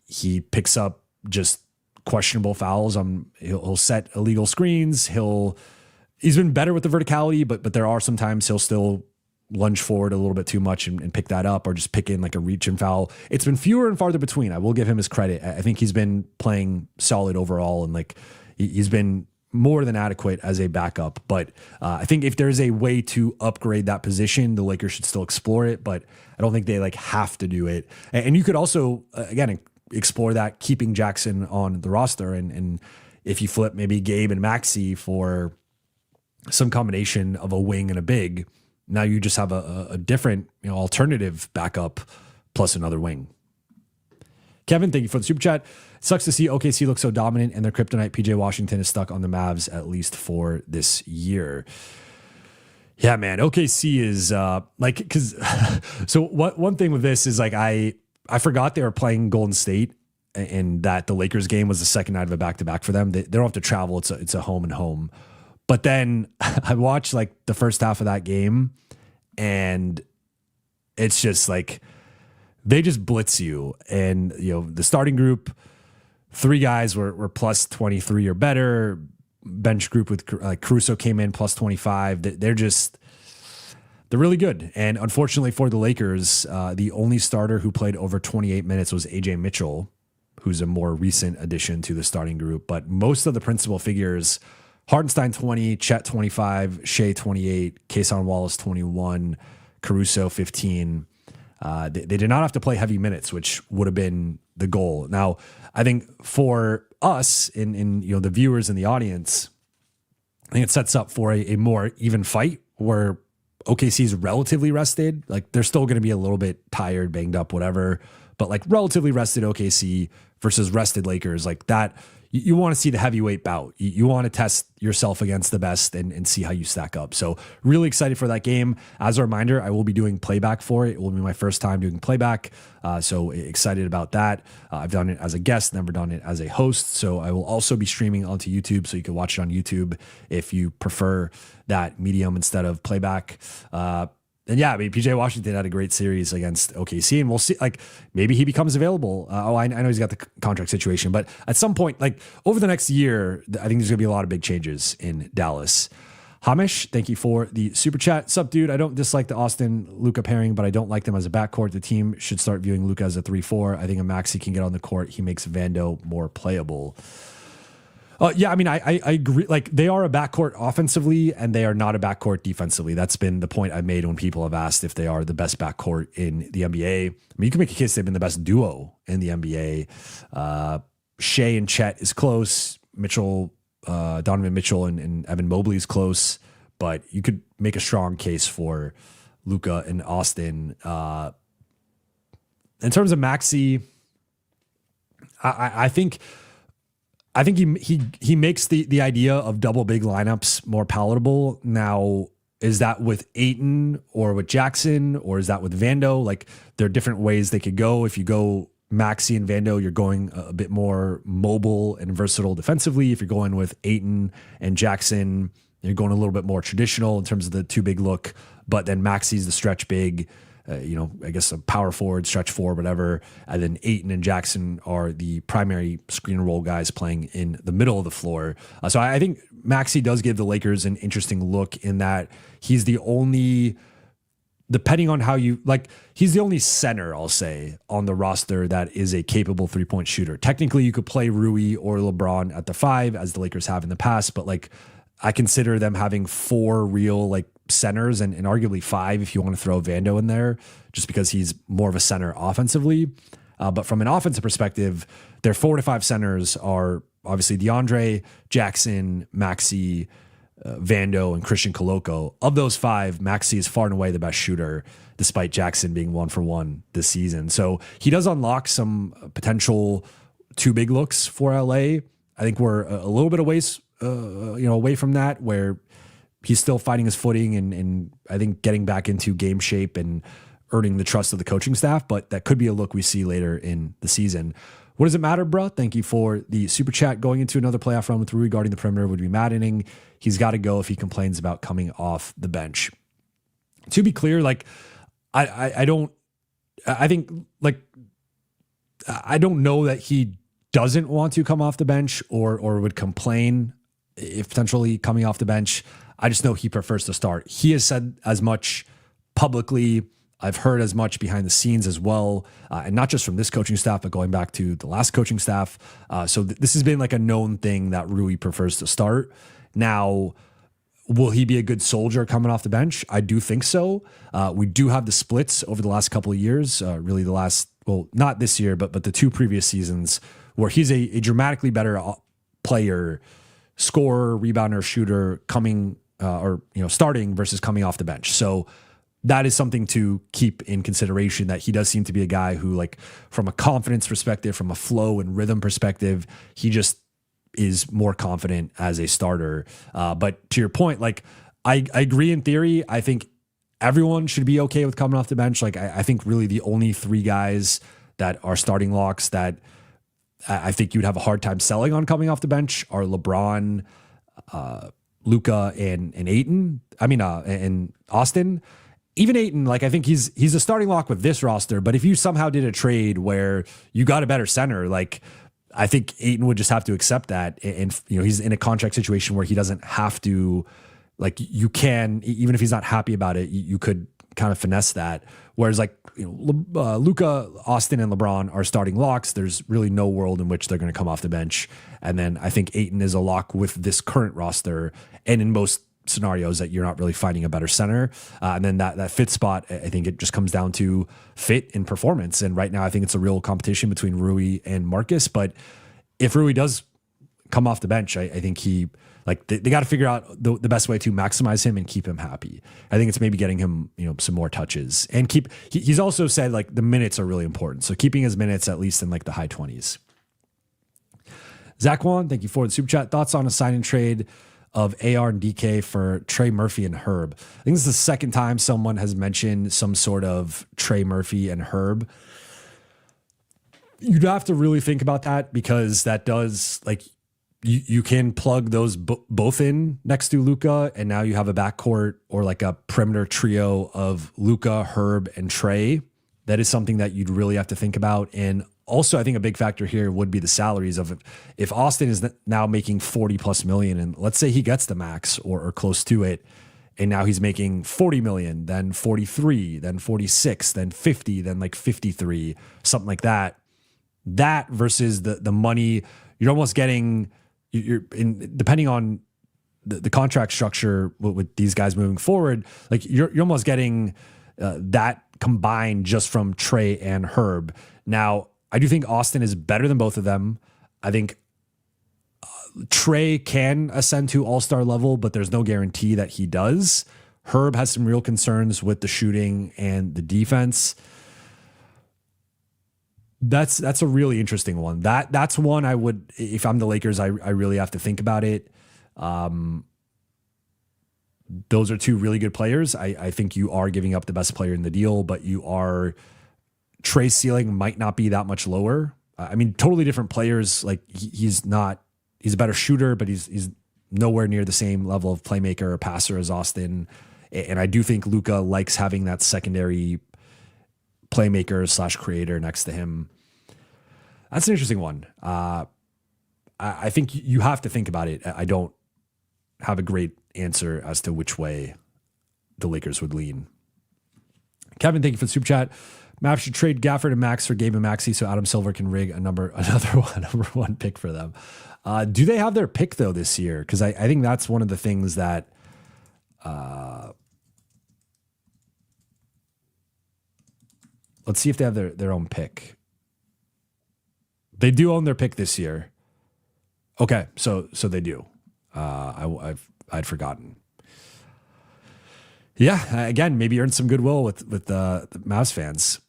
he picks up just questionable fouls. He'll set illegal screens. He's been better with the verticality, but there are some times he'll still lunge forward a little bit too much and pick that up, or just pick in like a reach and foul. It's been fewer and farther between. I will give him his credit. I think he's been playing solid overall, and like he's been more than adequate as a backup. But I think if there's a way to upgrade that position, the Lakers should still explore it, but I don't think they like have to do it. And you could also, again, explore that keeping Jackson on the roster. And if you flip maybe Gabe and Maxey for some combination of a wing and a big, now you just have a different alternative backup plus another wing. Kevin, thank you for the super chat. It sucks to see OKC look so dominant and their kryptonite PJ Washington is stuck on the Mavs at least for this year. Yeah, man, OKC is so one thing with this is like I forgot they were playing Golden State and that the Lakers game was the second night of a back-to-back for them. They don't have to travel. It's a home and home. But then I watched like the first half of that game, and it's just like they just blitz you. And the starting group, 3 guys were plus 23 or better. Bench group with like Caruso came in plus 25. They're really good. And unfortunately for the Lakers, the only starter who played over 28 minutes was AJ Mitchell, who's a more recent addition to the starting group. But most of the principal figures, Hartenstein 20, Chet 25, Shea 28, Kason Wallace 21, Caruso 15. They did not have to play heavy minutes, which would have been the goal. Now, I think for us in the viewers and the audience, I think it sets up for a more even fight where OKC's relatively rested. Like they're still going to be a little bit tired, banged up, whatever, but like relatively rested OKC versus rested Lakers, like that. You want to see the heavyweight bout. You want to test yourself against the best and see how you stack up. So really excited for that game. As a reminder, I will be doing playback for it. It will be my first time doing playback. So excited about that. I've done it as a guest, never done it as a host. So I will also be streaming onto YouTube. So you can watch it on YouTube if you prefer that medium instead of playback. And yeah, I mean, PJ Washington had a great series against OKC, and we'll see, like, maybe he becomes available. I know he's got the contract situation, but at some point, like over the next year, I think there's gonna be a lot of big changes in Dallas. Hamish, thank you for the super chat. Sup, dude? I don't dislike the Austin Luka pairing, but I don't like them as a backcourt. The team should start viewing Luka as a 3-4. I think a Maxey can get on the court. He makes Vando more playable. Yeah, I mean, I agree. Like, they are a backcourt offensively, and they are not a backcourt defensively. That's been the point I've made when people have asked if they are the best backcourt in the NBA. I mean, you can make a case they've been the best duo in the NBA. Shea and Chet is close. Donovan Mitchell and Evan Mobley is close, but you could make a strong case for Luka and Austin. In terms of Maxey, I think he makes the idea of double big lineups more palatable. Now, is that with Ayton or with Jackson, or is that with Vando? Like, there are different ways they could go. If you go Maxey and Vando, you're going a bit more mobile and versatile defensively. If you're going with Ayton and Jackson, you're going a little bit more traditional in terms of the two big look. But then Maxey's the stretch big. I guess a power forward, stretch four, whatever. And then Ayton and Jackson are the primary screen and roll guys playing in the middle of the floor. So I think Maxey does give the Lakers an interesting look in that he's the only, depending on how you, like, he's the only center, I'll say, on the roster that is a capable three-point shooter. Technically, you could play Rui or LeBron at the 5, as the Lakers have in the past, but like, I consider them having 4 real like centers and arguably 5 if you want to throw Vando in there, just because he's more of a center offensively. But from an offensive perspective, their 4 to 5 centers are obviously DeAndre, Jackson, Maxey, Vando, and Christian Coloco. Of those 5, Maxey is far and away the best shooter, despite Jackson being 1-for-1 this season. So he does unlock some potential 2 big looks for LA. I think we're a little bit away from that, where he's still finding his footing and I think getting back into game shape and earning the trust of the coaching staff. But that could be a look we see later in the season. What does it matter, bro? Thank you for the super chat. Going into another playoff run with Rui guarding the perimeter would be maddening. He's got to go if he complains about coming off the bench. To be clear, like I don't know that he doesn't want to come off the bench or would complain if potentially coming off the bench. I just know he prefers to start. He has said as much publicly. I've heard as much behind the scenes as well, and not just from this coaching staff, but going back to the last coaching staff. So this has been like a known thing that Rui prefers to start. Now, will he be a good soldier coming off the bench? I do think so. We do have the splits over the last couple of years, really the last, well, not this year, but the 2 previous seasons, where he's a dramatically better player, scorer, rebounder, shooter coming starting versus coming off the bench. So that is something to keep in consideration, that he does seem to be a guy who, like, from a confidence perspective, from a flow and rhythm perspective, he just is more confident as a starter. But to your point, like, I agree in theory. I think everyone should be okay with coming off the bench. Like, I think really the only 3 guys that are starting locks that I think you'd have a hard time selling on coming off the bench are LeBron, Luka, and Ayton. And Austin. Even Ayton, like, I think he's a starting lock with this roster, but if you somehow did a trade where you got a better center, like, I think Ayton would just have to accept that. And he's in a contract situation where he doesn't have to, like, you can, even if he's not happy about it, you could kind of finesse that. Whereas, like, Luka, Austin, and LeBron are starting locks. There's really no world in which they're going to come off the bench. And then I think Ayton is a lock with this current roster, and in most scenarios that you're not really finding a better center. And then that fit spot, I think it just comes down to fit and performance. And right now, I think it's a real competition between Rui and Marcus. But if Rui does come off the bench, I think he Like they got to figure out the best way to maximize him and keep him happy. I think it's maybe getting him, some more touches and he's also said like the minutes are really important. So keeping his minutes at least in like the high 20s. Zach Wan, thank you for the super chat. Thoughts on a sign and trade of AR and DK for Trey Murphy and Herb? I think this is the second time someone has mentioned some sort of Trey Murphy and Herb. You'd have to really think about that because that does like you can plug those both in next to Luka, and now you have a backcourt or like a perimeter trio of Luka, Herb, and Trey. That is something that you'd really have to think about. And also, I think a big factor here would be the salaries of if Austin is now making 40 plus million, and let's say he gets the max or close to it, and now he's making 40 million, then 43, then 46, then 50, then like 53, something like that. That versus the money you're almost getting, depending on the contract structure with these guys moving forward, like you're almost getting that combined just from Trey and Herb. Now, I do think Austin is better than both of them. I think Trey can ascend to all-star level, but there's no guarantee that he does. Herb has some real concerns with the shooting and the defense. That's a really interesting one. That's one I would, if I'm the Lakers, I really have to think about it. Those are two really good players. I think you are giving up the best player in the deal, but Trey's ceiling might not be that much lower. I mean, totally different players. Like he's a better shooter, but he's nowhere near the same level of playmaker or passer as Austin. And I do think Luka likes having that secondary playmaker / creator next to him. That's an interesting one. I think you have to think about it. I don't have a great answer as to which way the Lakers would lean. Kevin, thank you for the super chat. Mavs should trade Gafford and Max for Gabe and Maxey so Adam Silver can rig another number one pick for them. Do they have their pick though this year? Because I think that's one of the things that let's see if they have their own pick. They do own their pick this year. Okay, so they do. I'd forgotten. Yeah, again, maybe earned some goodwill with the Mavs fans.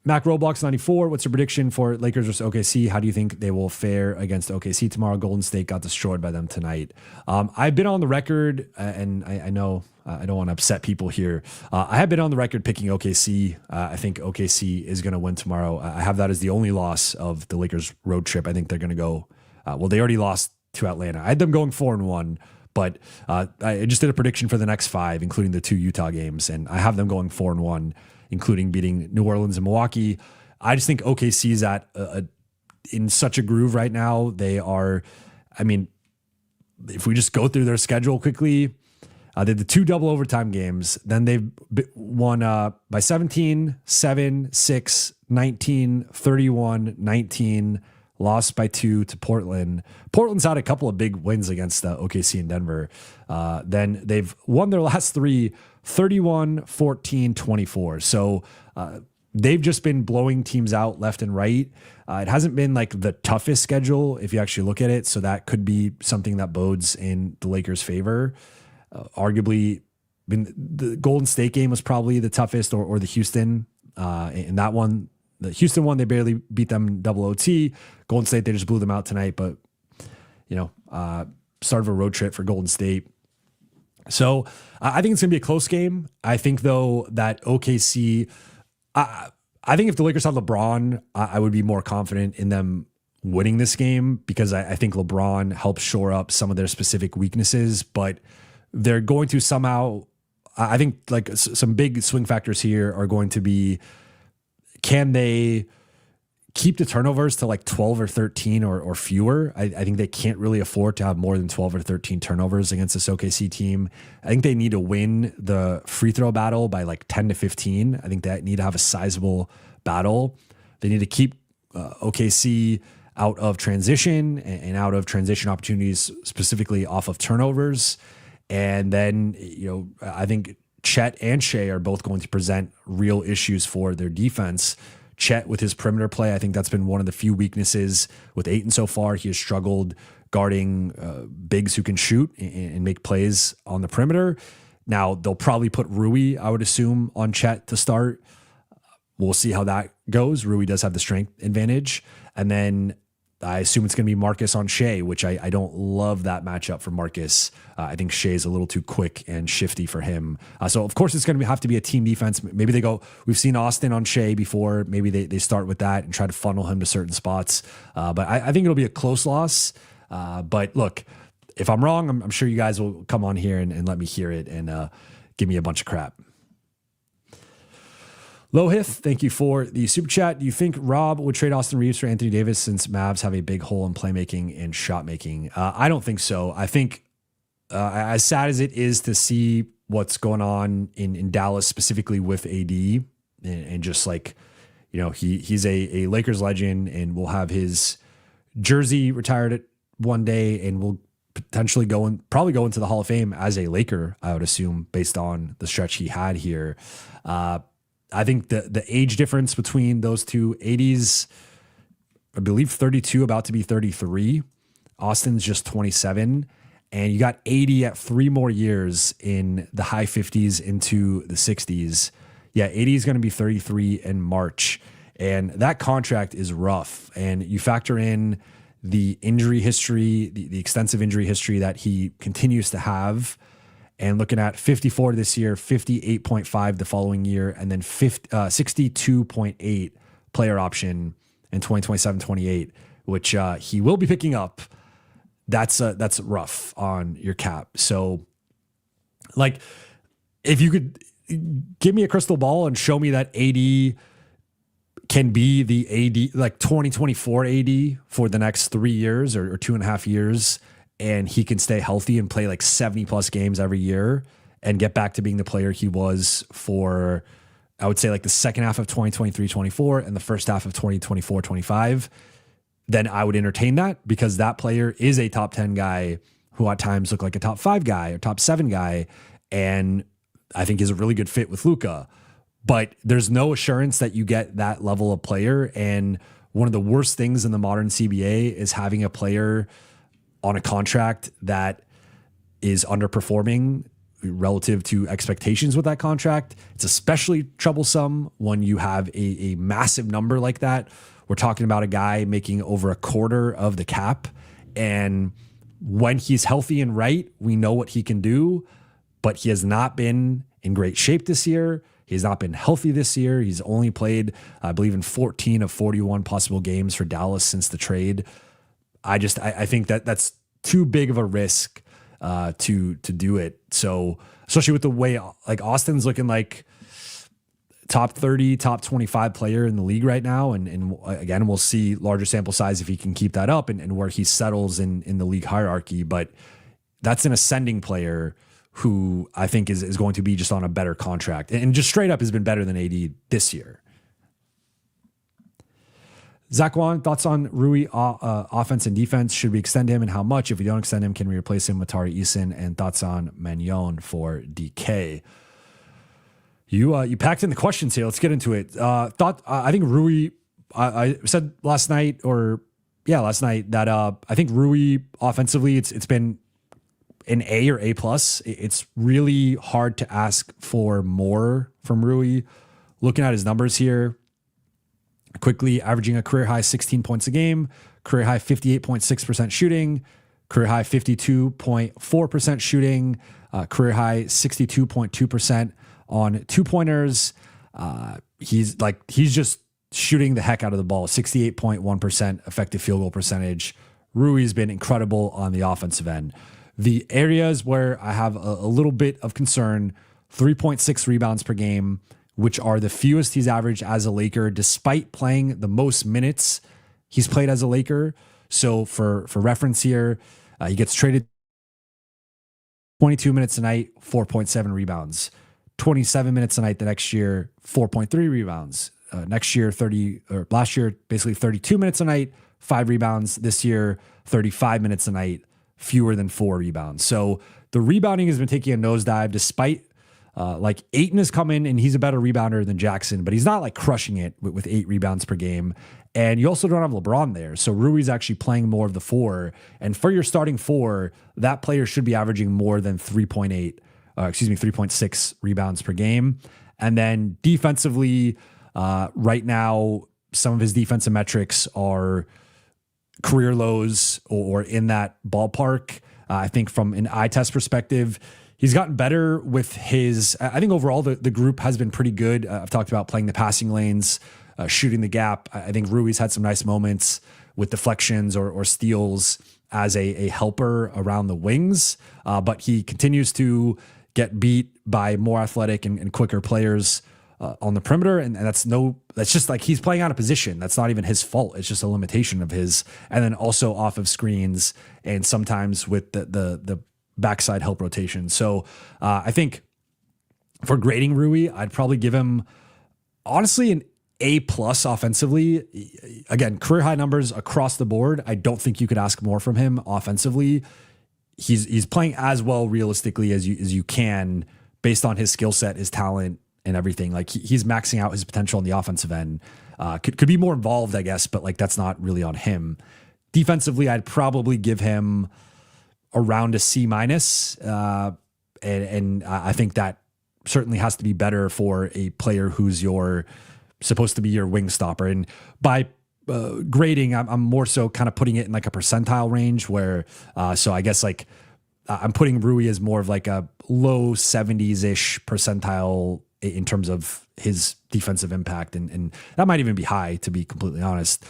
Mac Roblox 94, what's your prediction for Lakers versus OKC? How do you think they will fare against OKC tomorrow? Golden State got destroyed by them tonight. I've been on the record, and I know I don't want to upset people here. I have been on the record picking OKC. I think OKC is going to win tomorrow. I have that as the only loss of the Lakers road trip. I think they're going to go, they already lost to Atlanta. I had them going 4-1, but I just did a prediction for the next 5, including the 2 Utah games, and I have them going 4-1. Including beating New Orleans and Milwaukee. I just think OKC is in such a groove right now. They are, I mean, if we just go through their schedule quickly, they had the 2 double overtime games. Then they've won by 17, 7, 6, 19, 31, 19, lost by 2 to Portland. Portland's had a couple of big wins against OKC and Denver. Then they've won their last 3, 31, 14, 24. So they've just been blowing teams out left and right. It hasn't been like the toughest schedule if you actually look at it. So that could be something that bodes in the Lakers' favor. Arguably, the Golden State game was probably the toughest, or the Houston. In that one, the Houston one, they barely beat them double OT. Golden State, they just blew them out tonight. But, start of a road trip for Golden State. So I think it's going to be a close game. I think, though, that OKC, I think if the Lakers have LeBron, I would be more confident in them winning this game because I think LeBron helps shore up some of their specific weaknesses. But they're going to somehow, I think like some big swing factors here are going to be, can they keep the turnovers to like 12 or 13 or fewer? I think they can't really afford to have more than 12 or 13 turnovers against this OKC team. I think they need to win the free throw battle by like 10 to 15. I think they need to have a sizable battle. They need to keep OKC out of transition and out of transition opportunities, specifically off of turnovers. And then, I think Chet and Shea are both going to present real issues for their defense. Chet with his perimeter play, I think that's been one of the few weaknesses with Ayton so far. He has struggled guarding bigs who can shoot and make plays on the perimeter. Now, they'll probably put Rui, I would assume, on Chet to start. We'll see how that goes. Rui does have the strength advantage. And then I assume it's going to be Marcus on Shea, which I don't love that matchup for Marcus. I think Shea is a little too quick and shifty for him. So, of course, it's going to have to be a team defense. Maybe they go, we've seen Austin on Shea before. Maybe they start with that and try to funnel him to certain spots. But I think it'll be a close loss. But look, if I'm wrong, I'm sure you guys will come on here and let me hear it and give me a bunch of crap. Lohith, thank you for the super chat. Do you think Rob would trade Austin Reaves for Anthony Davis since Mavs have a big hole in playmaking and shot making? I don't think so. I think as sad as it is to see what's going on in Dallas, specifically with AD and just like, he's a Lakers legend and will have his jersey retired at one day and will potentially probably go into the Hall of Fame as a Laker, I would assume, based on the stretch he had here. I think the age difference between those two, 80s, I believe 32, about to be 33. Austin's just 27. And you got 80 at 3 more years in the high 50s into the 60s. Yeah, 80 is going to be 33 in March. And that contract is rough. And you factor in the injury history, the extensive injury history that he continues to have. And looking at 54 this year, 58.5 the following year, and then 62.8 player option in 2027-28, which he will be picking up. That's rough on your cap. So, like, if you could give me a crystal ball and show me that AD can be the AD, like 2024 AD for the next 3 years or 2.5 years, and he can stay healthy and play like 70 plus games every year and get back to being the player he was for, I would say, like the second half of 2023-24 and the first half of 2024-25, then I would entertain that, because that player is a top 10 guy who at times look like a top 5 guy or top 7 guy. And I think is a really good fit with Luka, but there's no assurance that you get that level of player. And one of the worst things in the modern CBA is having a player on a contract that is underperforming relative to expectations with that contract. It's especially troublesome when you have a massive number like that. We're talking about a guy making over a quarter of the cap. And when he's healthy and right, we know what he can do, but he has not been in great shape this year. He has not been healthy this year. He's only played, I believe, in 14 of 41 possible games for Dallas since the trade. I think that's too big of a risk to do it. So especially with the way like Austin's looking like top 30, top 25 player in the league right now. And again, we'll see larger sample size if he can keep that up and where he settles in the league hierarchy. But that's an ascending player who I think is going to be just on a better contract and just straight up has been better than AD this year. Zach Wan, thoughts on Rui offense and defense? Should we extend him and how much? If we don't extend him, can we replace him with Tari Eason? And thoughts on Magnon for DK? You packed in the questions here. Let's get into it. I think Rui, I said last night that I think Rui offensively, it's been an A or A plus. It's really hard to ask for more from Rui. Looking at his numbers here, quickly averaging a career high 16 points a game, career high 58.6% shooting, career high 52.4% shooting, career high 62.2% on 2-pointers. He's just shooting the heck out of the ball, 68.1% effective field goal percentage. Rui's been incredible on the offensive end. The areas where I have a little bit of concern, 3.6 rebounds per game, which are the fewest he's averaged as a Laker, despite playing the most minutes he's played as a Laker. So for reference here, he gets traded 22 minutes a night, 4.7 rebounds. 27 minutes a night the next year, 4.3 rebounds. Last year, basically 32 minutes a night, 5 rebounds. This year, 35 minutes a night, fewer than 4 rebounds. So the rebounding has been taking a nosedive despite Like Ayton has come in and he's a better rebounder than Jackson, but he's not like crushing it with 8 rebounds per game. And you also don't have LeBron there. So Rui's actually playing more of the 4. And for your starting 4, that player should be averaging more than 3.6 rebounds per game. And then defensively, right now, some of his defensive metrics are career lows or in that ballpark. I think from an eye test perspective, he's gotten better with his, I think overall the group has been pretty good. I've talked about playing the passing lanes, shooting the gap. I think Rui's had some nice moments with deflections or steals as a helper around the wings. But he continues to get beat by more athletic and quicker players on the perimeter. And that's just like he's playing out of position. That's not even his fault. It's just a limitation of his. And then also off of screens and sometimes with the backside help rotation. So I think for grading Rui, I'd probably give him honestly an A+ offensively. Again, career high numbers across the board. I don't think you could ask more from him offensively. He's playing as well realistically as you can based on his skill set, his talent, and everything. Like he's maxing out his potential on the offensive end. Could be more involved, I guess, but like that's not really on him. Defensively, I'd probably give him around a C-. And I think that certainly has to be better for a player who's supposed to be your wing stopper. And by grading, I'm more so kind of putting it in like a percentile range where, so I guess like I'm putting Rui as more of like a low 70s-ish percentile in terms of his defensive impact. And that might even be high, to be completely honest.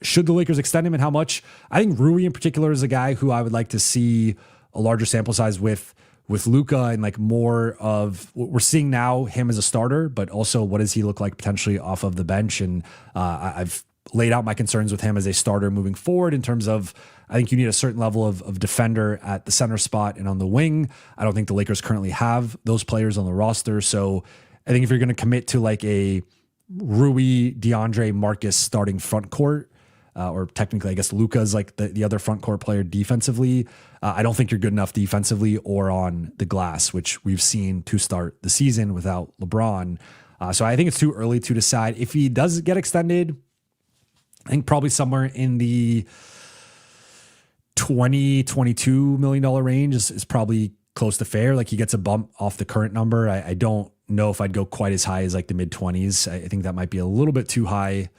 Should the Lakers extend him and how much? I think Rui in particular is a guy who I would like to see a larger sample size with Luka and like more of what we're seeing now, him as a starter, but also what does he look like potentially off of the bench? And I've laid out my concerns with him as a starter moving forward in terms of, I think you need a certain level of defender at the center spot and on the wing. I don't think the Lakers currently have those players on the roster. So I think if you're going to commit to like a Rui, DeAndre, Marcus starting front court, or technically, I guess Luka's like the other front court player defensively. I don't think you're good enough defensively or on the glass, which we've seen to start the season without LeBron. So I think it's too early to decide. If he does get extended, I think probably somewhere in the $22 million range is probably close to fair. Like he gets a bump off the current number. I don't know if I'd go quite as high as like the mid-20s. I think that might be a little bit too high.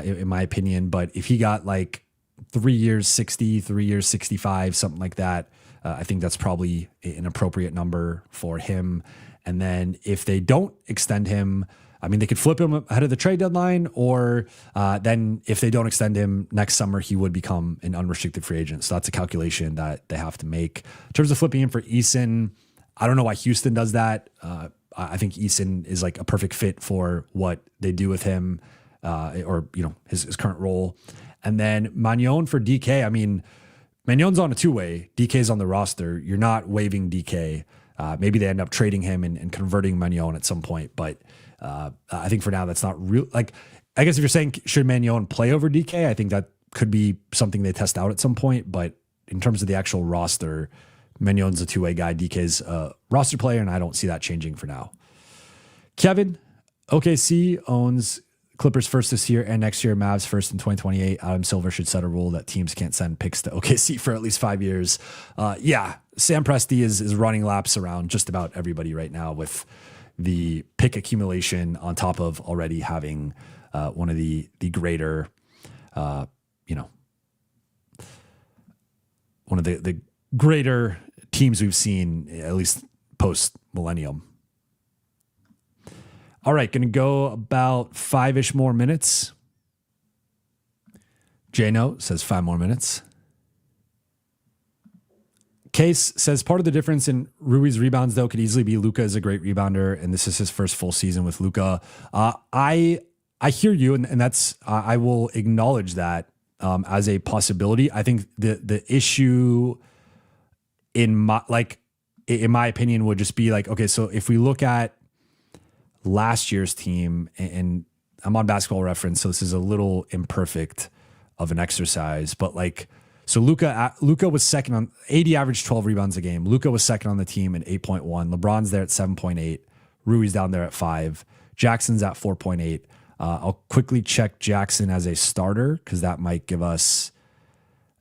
In my opinion, but if he got like 3 years, 60, 3 years, 65, something like that, I think that's probably an appropriate number for him. And then if they don't extend him, I mean, they could flip him ahead of the trade deadline, or then if they don't extend him next summer, he would become an unrestricted free agent. So that's a calculation that they have to make. In terms of flipping him for Eason, I don't know why Houston does that. I think Eason is like a perfect fit for what they do with him. Or his current role. And then Magnon for DK. I mean, Magnon's on a 2-way. DK's on the roster. You're not waiving DK. Maybe they end up trading him and converting Magnon at some point. But I think for now, that's not real. Like, I guess if you're saying, should Magnon play over DK? I think that could be something they test out at some point. But in terms of the actual roster, Magnon's a 2-way guy. DK's a roster player, and I don't see that changing for now. Kevin, OKC owns Clippers first this year and next year, Mavs first in 2028. Adam Silver should set a rule that teams can't send picks to OKC for at least 5 years. Sam Presti is running laps around just about everybody right now with the pick accumulation on top of already having one of the greater, one of the greater teams we've seen, at least post-millennium. All right, going to go about 5-ish more minutes. J-Note says 5 more minutes. Case says part of the difference in Rui's rebounds, though, could easily be Luka is a great rebounder, and this is his first full season with Luka. I hear you, and that's I will acknowledge that as a possibility. I think the issue in my opinion would just be like, okay, so if we look at last year's team, and I'm on Basketball Reference, so this is a little imperfect of an exercise, but like So Luka was second on 80, averaged 12 rebounds a game. Luka was second on the team at 8.1. LeBron's there at 7.8. Rui's down there at 5. Jackson's at 4.8. I'll quickly check Jackson as a starter because that might give us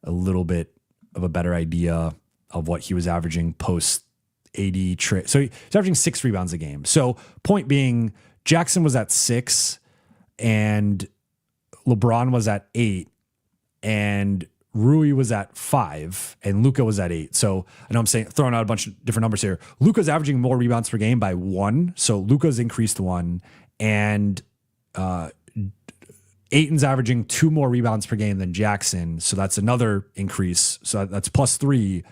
a little bit of a better idea of what he was averaging post 80 trade. So he's averaging 6 rebounds a game. So point being, Jackson was at 6 and LeBron was at 8 and Rui was at 5 and Luka was at 8. So I know I'm saying throwing out a bunch of different numbers here. Luka's averaging more rebounds per game by 1. So Luka's increased 1 and Ayton's averaging 2 more rebounds per game than Jackson. So that's another increase. So that's plus 3.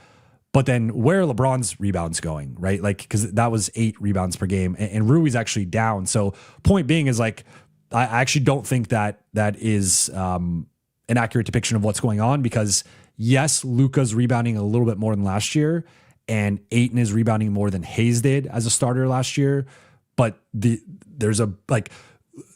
But then where are LeBron's rebounds going, right? Like, because that was 8 rebounds per game and Rui's actually down. So point being is like, I actually don't think that is an accurate depiction of what's going on because yes, Luka's rebounding a little bit more than last year and Ayton is rebounding more than Hayes did as a starter last year. But there's a like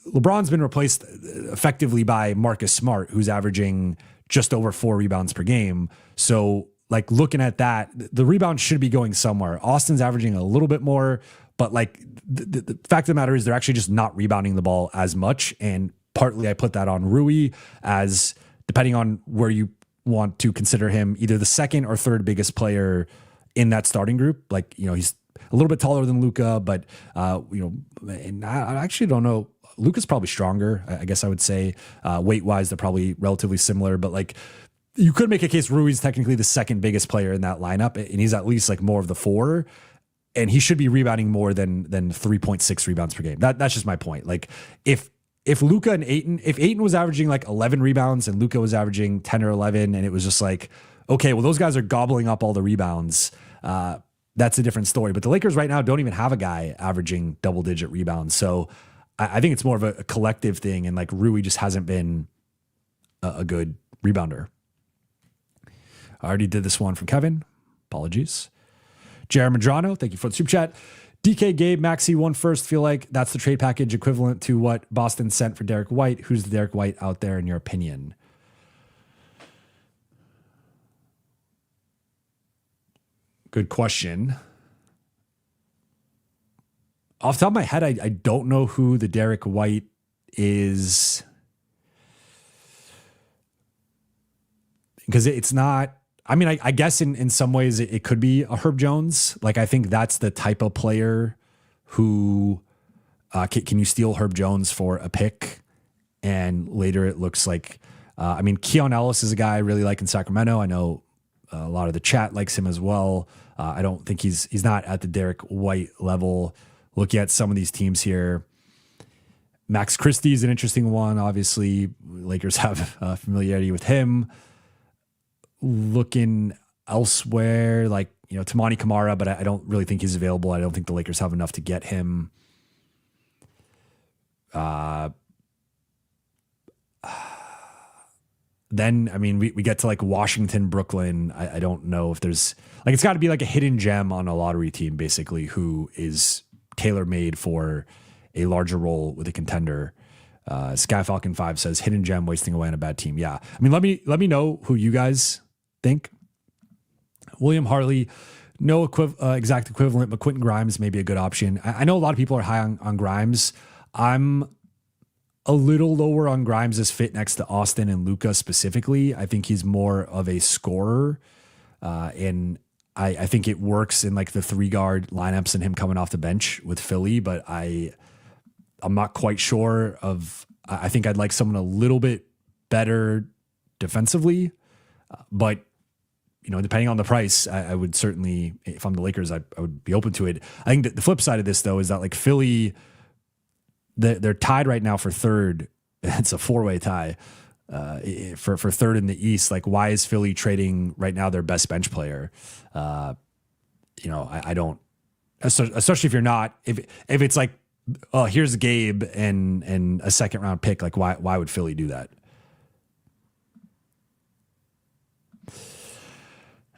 LeBron's been replaced effectively by Marcus Smart, who's averaging just over 4 rebounds per game. So like looking at that, the rebound should be going somewhere. Austin's averaging a little bit more, but like the fact of the matter is they're actually just not rebounding the ball as much. And partly I put that on Rui as depending on where you want to consider him, either the second or third biggest player in that starting group. Like, you know, he's a little bit taller than Luka, but and I actually don't know. Luka's probably stronger. I guess I would say weight wise, they're probably relatively similar, but like you could make a case Rui's technically the second biggest player in that lineup and he's at least like more of the 4 and he should be rebounding more than 3.6 rebounds per game. That's just my point. Like if Luka and Ayton, if Ayton was averaging like 11 rebounds and Luka was averaging 10 or 11 and it was just like, okay, well those guys are gobbling up all the rebounds. That's a different story. But the Lakers right now don't even have a guy averaging double digit rebounds. So I think it's more of a collective thing. And like Rui just hasn't been a good rebounder. I already did this one from Kevin. Apologies. Jared Madrano, thank you for the super chat. DK, Gabe, Maxey, 1 first. Feel like that's the trade package equivalent to what Boston sent for Derek White. Who's the Derek White out there in your opinion? Good question. Off the top of my head, I don't know who the Derek White is because it's not. I mean, I guess in some ways it could be a Herb Jones. Like, I think that's the type of player who can you steal Herb Jones for a pick? And later it looks like, I mean, Keon Ellis is a guy I really like in Sacramento. I know a lot of the chat likes him as well. I don't think he's not at the Derek White level. Looking at some of these teams here, Max Christie is an interesting one. Obviously, Lakers have familiarity with him. Looking elsewhere, like, you know, Tamani Kamara, but I don't really think he's available. I don't think the Lakers have enough to get him. Then, I mean, we get to like Washington, Brooklyn. I don't know if there's like, it's got to be like a hidden gem on a lottery team, basically, who is tailor-made for a larger role with a contender. Sky Falcon 5 says hidden gem wasting away on a bad team. Yeah. I mean, let me know who you guys think. William Hartley, no exact equivalent, but Quentin Grimes may be a good option. I know a lot of people are high on Grimes. I'm a little lower on Grimes' fit next to Austin and Luka specifically. I think he's more of a scorer. And I think it works in like the 3-guard lineups and him coming off the bench with Philly, but I'm not quite sure of, I think I'd like someone a little bit better defensively, but you know, depending on the price, I would certainly, if I'm the Lakers, I would be open to it. I think that the flip side of this though, is that like Philly, they're tied right now for third. It's a 4-way tie for third in the East. Like, why is Philly trading right now their best bench player? You know, I don't, especially if you're not, if it's like, oh, here's Gabe and a 2nd round pick. Like, why would Philly do that?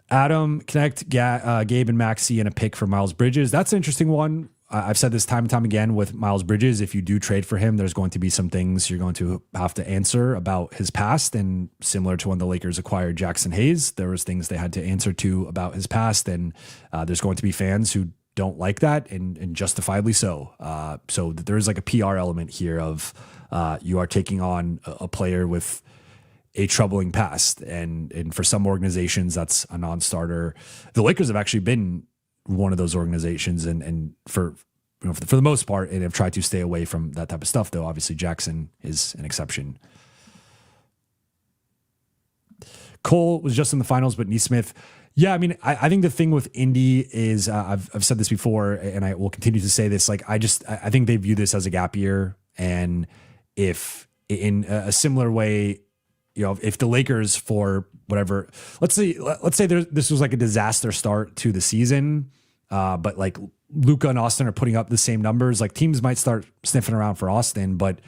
Adam, connect Gabe and Maxey and a pick for Miles Bridges. That's an interesting one. I've said this time and time again with Miles Bridges. If you do trade for him, there's going to be some things you're going to have to answer about his past. And similar to when the Lakers acquired Jackson Hayes, there was things they had to answer to about his past. And there's going to be fans who don't like that, and justifiably so. So there is like a PR element here of you are taking on a player with a troubling past. And for some organizations, that's a non-starter. The Lakers have actually been one of those organizations, and for the most part, and have tried to stay away from that type of stuff, though obviously Jackson is an exception. Cole was just in the finals, but Neesmith, yeah, I mean, I think the thing with Indy is I've said this before, and I will continue to say this. Like, I think they view this as a gap year, and if in a similar way, if the Lakers, for whatever, let's say this was like a disaster start to the season, but like Luka and Austin are putting up the same numbers, like teams might start sniffing around for Austin, but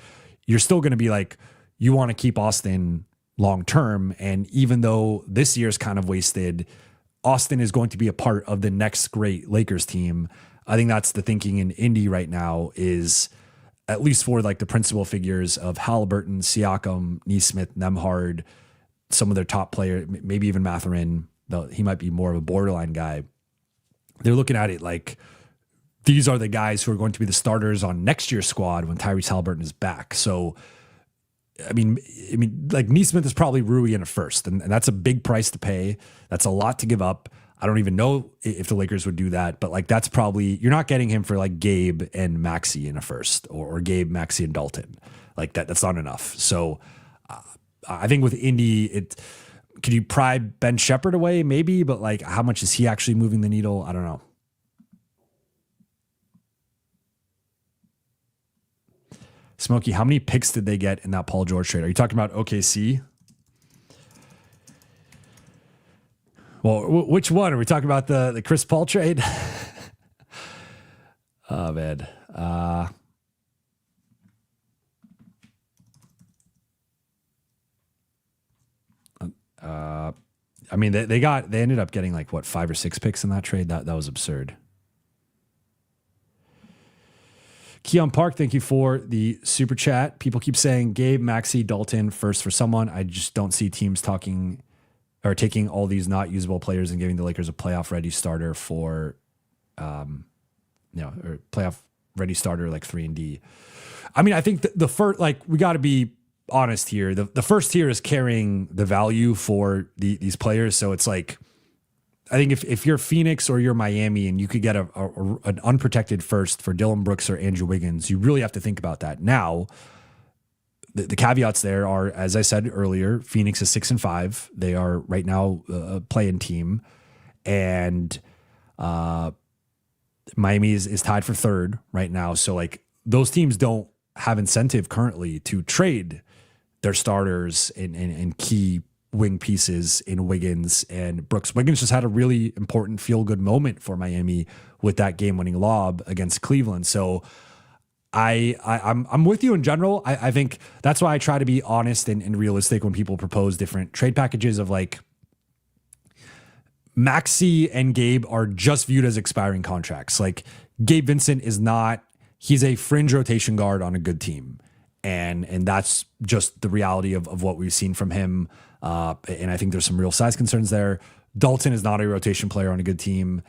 you're still going to be like, you want to keep Austin long term. And even though this year's kind of wasted, Austin is going to be a part of the next great Lakers team. I think that's the thinking in Indy right now, is at least for like the principal figures of Halliburton, Siakam, Neesmith, Nembhard, some of their top players, maybe even Mathurin, though he might be more of a borderline guy. They're looking at it like these are the guys who are going to be the starters on next year's squad when Tyrese Halliburton is back. So, I mean, like Neesmith is probably Rui in a first, and that's a big price to pay. That's a lot to give up. I don't even know if the Lakers would do that, but like that's probably, you're not getting him for like Gabe and Maxey in a first, or Gabe, Maxey, and Dalton. Like that's not enough. So I think with Indy, could you pry Ben Shepherd away? Maybe, but like how much is he actually moving the needle? I don't know. Smokey, how many picks did they get in that Paul George trade? Are you talking about OKC? Well, which one? Are we talking about the Chris Paul trade? Oh, man. I mean, they ended up getting like what, 5 or 6 picks in that trade. That was absurd. Keon Park, thank you for the super chat. People keep saying Gabe, Maxey, Dalton first for someone. I just don't see teams taking all these not usable players and giving the Lakers a playoff ready starter for, or playoff ready starter like 3-and-D. I mean, I think the first, like, we got to be honest here. The first tier is carrying the value for these players. So it's like, I think if you're Phoenix or you're Miami and you could get an unprotected first for Dylan Brooks or Andrew Wiggins, you really have to think about that. Now, the caveats there are, as I said earlier, Phoenix is 6-5. They are right now a play-in team, and Miami is tied for third right now. So like those teams don't have incentive currently to trade their starters and key wing pieces in Wiggins and Brooks. Wiggins just had a really important feel-good moment for Miami with that game-winning lob against Cleveland. So I'm with you in general. I think that's why I try to be honest and realistic when people propose different trade packages of like Maxey and Gabe are just viewed as expiring contracts. Like Gabe Vincent he's a fringe rotation guard on a good team. And that's just the reality of what we've seen from him. And I think there's some real size concerns there. Dalton is not a rotation player on a good team.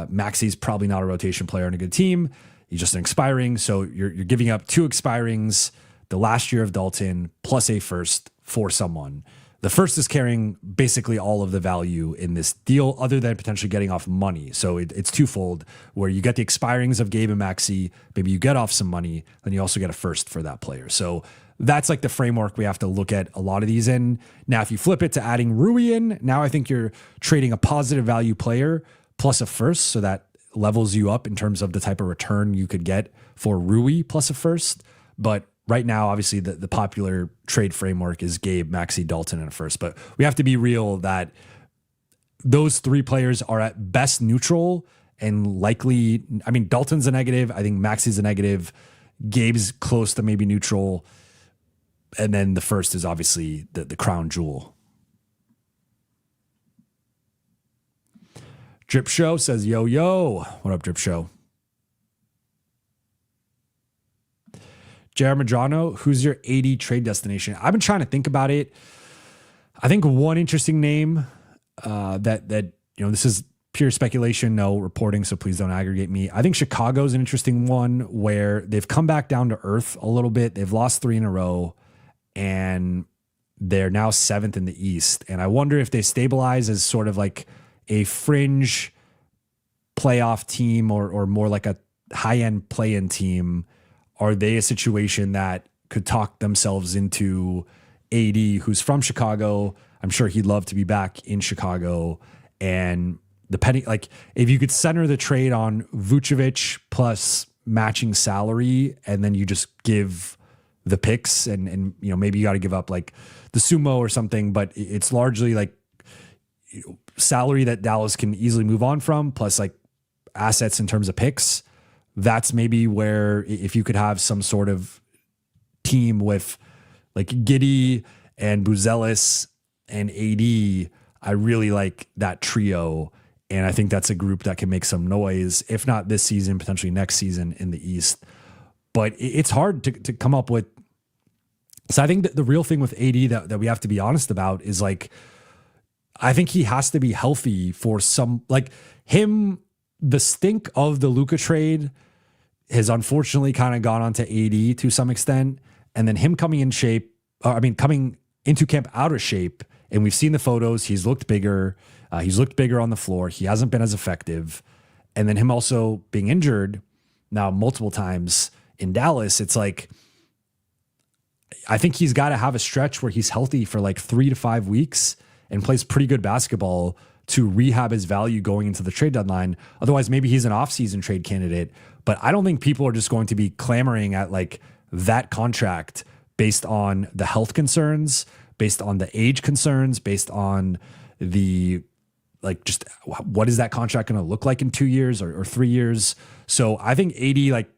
Maxey's probably not a rotation player on a good team. He's just an expiring. So you're giving up 2 expirings, the last year of Dalton, plus a first for someone. The first is carrying basically all of the value in this deal, other than potentially getting off money. So it's twofold, where you get the expirings of Gabe and Maxey, maybe you get off some money, then you also get a first for that player. So that's like the framework we have to look at a lot of these in. Now, if you flip it to adding Rui in, now I think you're trading a positive value player plus a first, so that levels you up in terms of the type of return you could get for Rui plus a first. But right now, obviously, the popular trade framework is Gabe, Maxey, Dalton, and a first. But we have to be real that those 3 players are at best neutral and likely. I mean, Dalton's a negative. I think Maxey's a negative. Gabe's close to maybe neutral. And then the first is obviously the crown jewel. Drip Show says, yo. What up, Drip Show? Jared Madrano, who's your AD trade destination? I've been trying to think about it. I think one interesting name that this is pure speculation, no reporting, so please don't aggregate me. I think Chicago's an interesting one where they've come back down to earth a little bit. They've lost 3 in a row, and they're now 7th in the East. And I wonder if they stabilize as sort of like a fringe playoff team or more like a high-end play-in team. Are they a situation that could talk themselves into AD, who's from Chicago? I'm sure he'd love to be back in Chicago. And depending, like, if you could center the trade on Vucevic plus matching salary, and then you just give the picks and maybe you got to give up like the Sumo or something, but it's largely like salary that Dallas can easily move on from, plus like assets in terms of picks. That's maybe where, if you could have some sort of team with like Giddey and Buzelis and AD, I really like that trio. And I think that's a group that can make some noise, if not this season, potentially next season in the East. But it's hard to come up with. So I think that the real thing with AD that we have to be honest about is like, I think he has to be healthy for some, like him, the stink of the Luka trade has unfortunately kind of gone on to AD to some extent. And then him coming coming into camp out of shape. And we've seen the photos. He's looked bigger. He's looked bigger on the floor. He hasn't been as effective. And then him also being injured now multiple times in Dallas. It's like, I think he's got to have a stretch where he's healthy for like 3 to 5 weeks and plays pretty good basketball to rehab his value going into the trade deadline. Otherwise, maybe he's an off-season trade candidate. But I don't think people are just going to be clamoring at like that contract based on the health concerns, based on the age concerns, based on the like just what is that contract going to look like in 2 years or 3 years. So I think AD like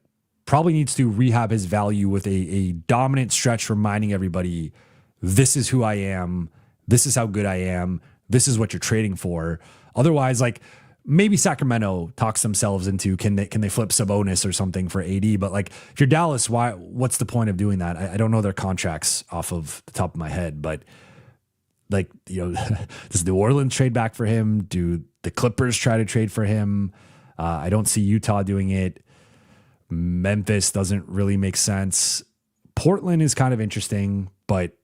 probably needs to rehab his value with a dominant stretch, reminding everybody, this is who I am. This is how good I am. This is what you're trading for. Otherwise, like maybe Sacramento talks themselves into, can they flip Sabonis or something for AD? But like if you're Dallas, what's the point of doing that? I don't know their contracts off of the top of my head, but like, does New Orleans trade back for him? Do the Clippers try to trade for him? I don't see Utah doing it. Memphis doesn't really make sense. Portland is kind of interesting, but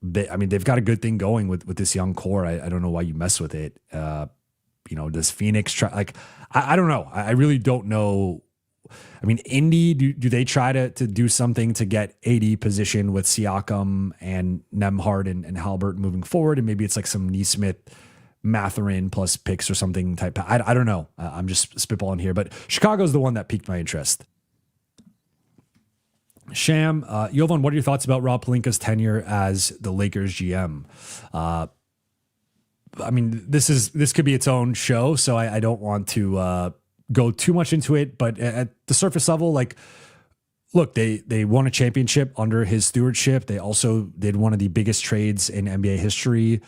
they've got a good thing going with this young core. I don't know why you mess with it. Does Phoenix try? Like, I don't know. I really don't know. I mean, Indy, do they try to do something to get AD position with Siakam and Nembhard and Halbert moving forward? And maybe it's like some Nesmith, Mathurin plus picks or something type. I don't know. I'm just spitballing here, but Chicago's the one that piqued my interest. Sham, Jovan, what are your thoughts about Rob Pelinka's tenure as the Lakers GM? This could be its own show, so I don't want to go too much into it. But at the surface level, like, look, they won a championship under his stewardship. They also did one of the biggest trades in NBA history,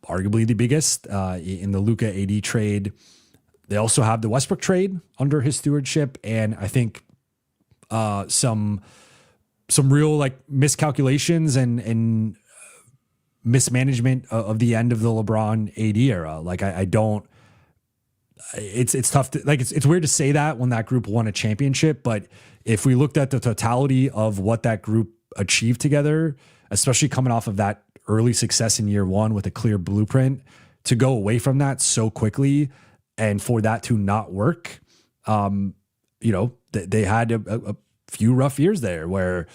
arguably the biggest in the Luka AD trade. They also have the Westbrook trade under his stewardship, and I think some real like miscalculations and mismanagement of the end of the LeBron AD era. Like it's tough to like, it's weird to say that when that group won a championship, but if we looked at the totality of what that group achieved together, especially coming off of that early success in year one with a clear blueprint, to go away from that so quickly and for that to not work, they had a few rough years there where,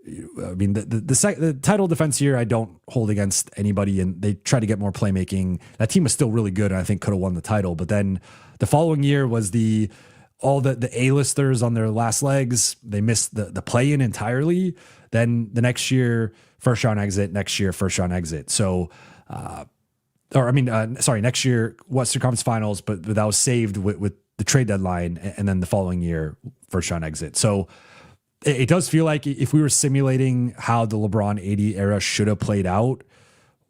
the title defense year, I don't hold against anybody, and they try to get more playmaking. That team was still really good, and I think could have won the title. But then the following year was all the A-listers on their last legs. They missed the play-in entirely. Then the next year, first round exit. Next year, first round exit. So, next year Western Conference Finals, but that was saved with the trade deadline, and then the following year, first round exit. So it does feel like if we were simulating how the LeBron AD era should have played out,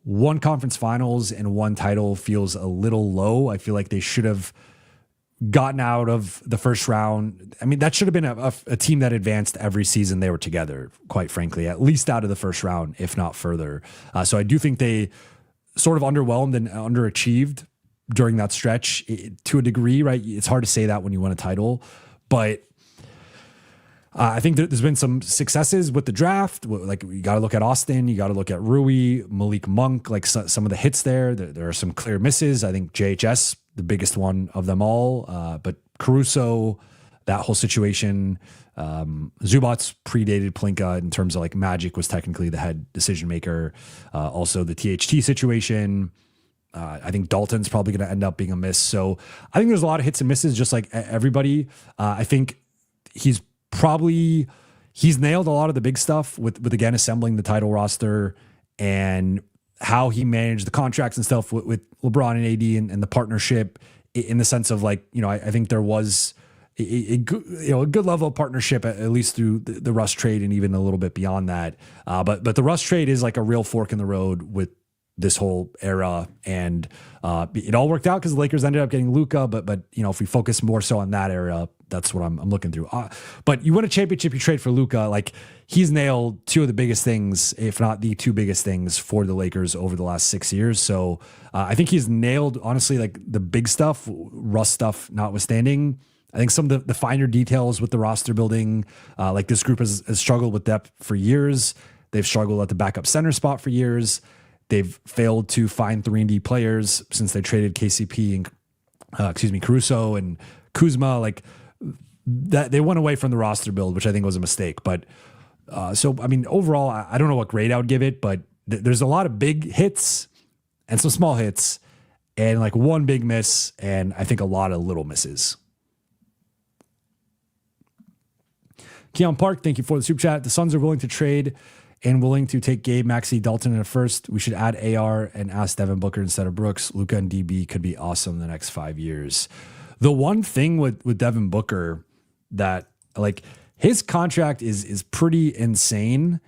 one conference finals and one title feels a little low. I feel like they should have gotten out of the first round. I mean, that should have been a team that advanced every season they were together, quite frankly, at least out of the first round, if not further. So I do think they sort of underwhelmed and underachieved during that stretch to a degree, right? It's hard to say that when you win a title, but I think there's been some successes with the draft. Like, you got to look at Austin, you got to look at Rui, Malik Monk, like some of the hits there. There are some clear misses. I think JHS, the biggest one of them all. But Caruso, that whole situation, Zubats predated Plinka in terms of like Magic was technically the head decision maker. Also the THT situation. I think Dalton's probably going to end up being a miss. So I think there's a lot of hits and misses, just like everybody. I think he's nailed a lot of the big stuff with again, assembling the title roster and how he managed the contracts and stuff with LeBron and AD and the partnership, in the sense of like, I think there was a good level of partnership, at least through the Russ trade and even a little bit beyond that. But the Russ trade is like a real fork in the road with this whole era, and it all worked out because the Lakers ended up getting Luka. But if we focus more so on that era, that's what I'm looking through. But you win a championship, you trade for Luka. Like, he's nailed two of the biggest things, if not the two biggest things, for the Lakers over the last 6 years. So I think he's nailed, honestly, like the big stuff, Russ stuff notwithstanding. I think some of the finer details with the roster building, like this group has struggled with depth for years. They've struggled at the backup center spot for years. They've failed to find 3-and-D players since they traded KCP and Caruso and Kuzma. Like, that they went away from the roster build, which I think was a mistake. But so I mean, overall, I don't know what grade I would give it, but there's a lot of big hits and some small hits, and like one big miss, and I think a lot of little misses. Keon Park, thank you for the super chat. The Suns are willing to trade and willing to take Gabe, Maxey, Dalton in a first. We should add AR and ask Devin Booker instead of Brooks. Luka and DB could be awesome in the next 5 years. The one thing with Devin Booker that, like, his contract is pretty insane.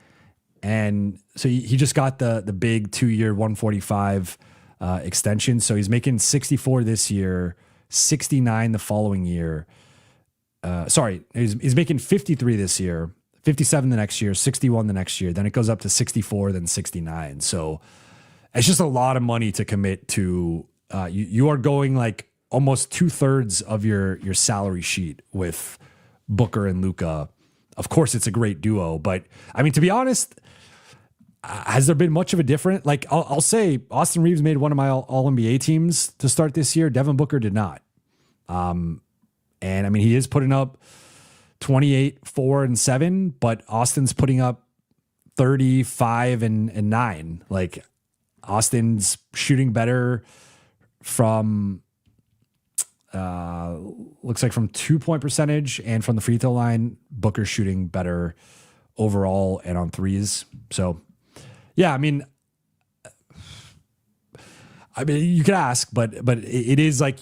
And so he just got the big 2-year 145 extension. So he's making 64 this year, 69 the following year. He's making 53 this year, 57 the next year, 61 the next year. Then it goes up to 64, then 69. So it's just a lot of money to commit to. You are going like almost 2/3 of your salary sheet with Booker and Luka. Of course, it's a great duo, but I mean, to be honest, has there been much of a difference? Like, I'll say Austin Reaves made one of my all NBA teams to start this year. Devin Booker did not. And I mean, he is putting up 28, 4, and 7, but Austin's putting up 35 and 9. Like, Austin's shooting better from looks like from 2-point percentage and from the free throw line. Booker's shooting better overall and on threes. So yeah, I mean you could ask, but it is like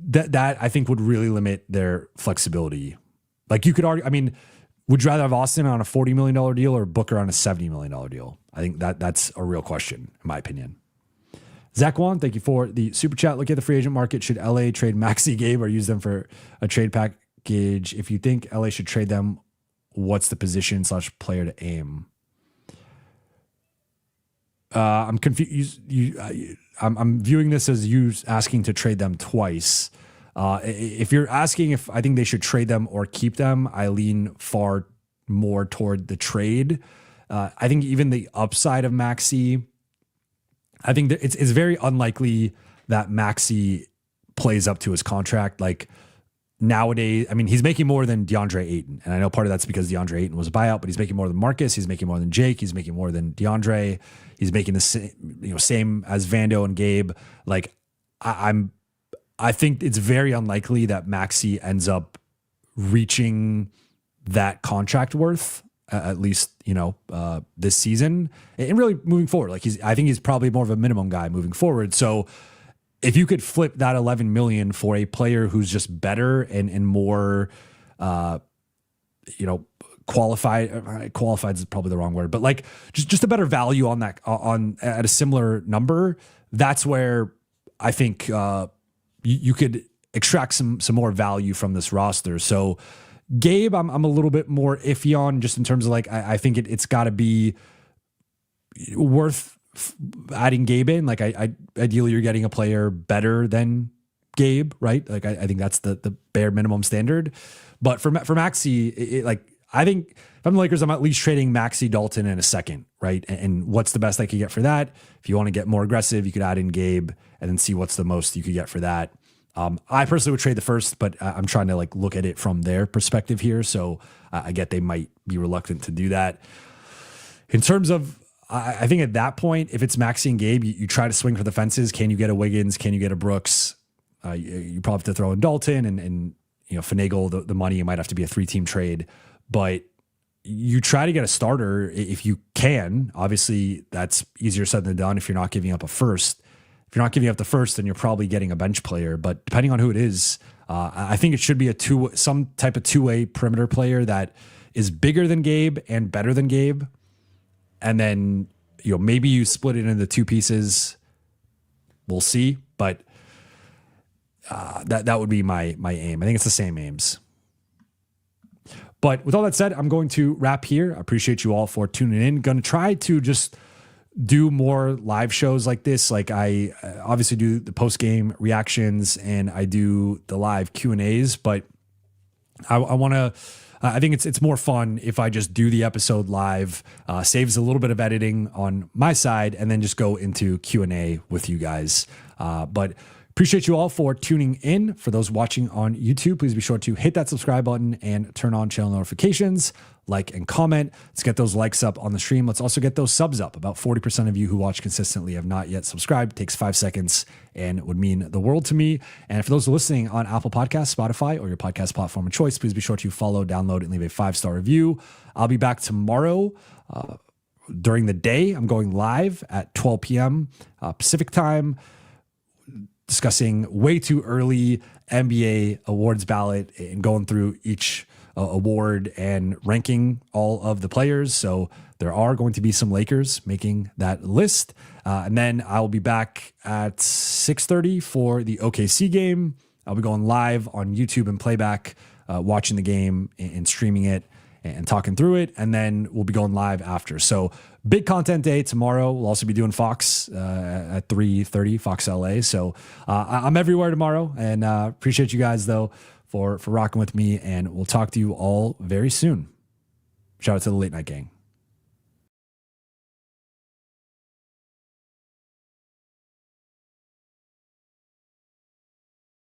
that I think would really limit their flexibility. Like, you could argue, I mean, would you rather have Austin on a $40 million deal or Booker on a $70 million deal? I think that's a real question, in my opinion. Zach Wan, thank you for the super chat. Look at the free agent market. Should LA trade Maxey, Gabe, or use them for a trade package? If you think LA should trade them, what's the position / player to aim? I'm confused. I'm viewing this as you asking to trade them twice. If you're asking if I think they should trade them or keep them, I lean far more toward the trade. I think even the upside of Maxey, I think that it's very unlikely that Maxey plays up to his contract. Like, nowadays, I mean, he's making more than DeAndre Ayton. And I know part of that's because DeAndre Ayton was a buyout, but he's making more than Marcus. He's making more than Jake. He's making more than DeAndre. He's making the same as Vando and Gabe. Like, I think it's very unlikely that Maxey ends up reaching that contract worth, at least, this season, and really moving forward. Like, I think he's probably more of a minimum guy moving forward. So if you could flip that 11 million for a player who's just better and more, qualified is probably the wrong word, but like just a better value on that, at a similar number, that's where I think, you could extract some more value from this roster. So Gabe, I'm a little bit more iffy on, just in terms of like, I think it's got to be worth adding Gabe in. Like I ideally you're getting a player better than Gabe, right? Like I think that's the bare minimum standard. But for Maxey, like I think if I'm the Lakers, I'm at least trading Maxey, Dalton in a second, right? And what's the best I could get for that? If you want to get more aggressive, you could add in Gabe and then see what's the most you could get for that. I personally would trade the first, but I'm trying to like look at it from their perspective here. So I get they might be reluctant to do that. In terms of, I think at that point, if it's Maxey and Gabe, you try to swing for the fences. Can you get a Wiggins? Can you get a Brooks? You probably have to throw in Dalton and finagle the money. It might have to be a 3-team trade, but you try to get a starter if you can. Obviously, that's easier said than done if you're not giving up a first. If you're not giving up the first, then you're probably getting a bench player. But depending on who it is, I think it should be some type of two-way perimeter player that is bigger than Gabe and better than Gabe. And then, maybe you split it into 2 pieces. We'll see. But that would be my aim. I think it's the same aims. But with all that said, I'm going to wrap here. I appreciate you all for tuning in. Going to try to just do more live shows like this. Like I obviously do the post-game reactions and I do the live Q&As, but I want to, I think it's more fun if I just do the episode live, saves a little bit of editing on my side, and then just go into Q&A with you guys. But appreciate you all for tuning in. For those watching on YouTube, please be sure to hit that subscribe button and turn on channel notifications, like and comment. Let's get those likes up on the stream. Let's also get those subs up. About 40% of you who watch consistently have not yet subscribed. It takes 5 seconds and would mean the world to me. And for those listening on Apple Podcasts, Spotify, or your podcast platform of choice, please be sure to follow, download, and leave a 5-star review. I'll be back tomorrow during the day. I'm going live at 12 p.m. Pacific time, discussing way too early NBA awards ballot and going through each award and ranking all of the players. So there are going to be some Lakers making that list. And then I'll be back at 6:30 for the OKC game. I'll be going live on YouTube and playback, watching the game and streaming it and talking through it. And then we'll be going live after. So big content day tomorrow. We'll also be doing Fox at 3:30, Fox LA. So I'm everywhere tomorrow, and appreciate you guys though for rocking with me, and we'll talk to you all very soon. Shout out to the Late Night Gang.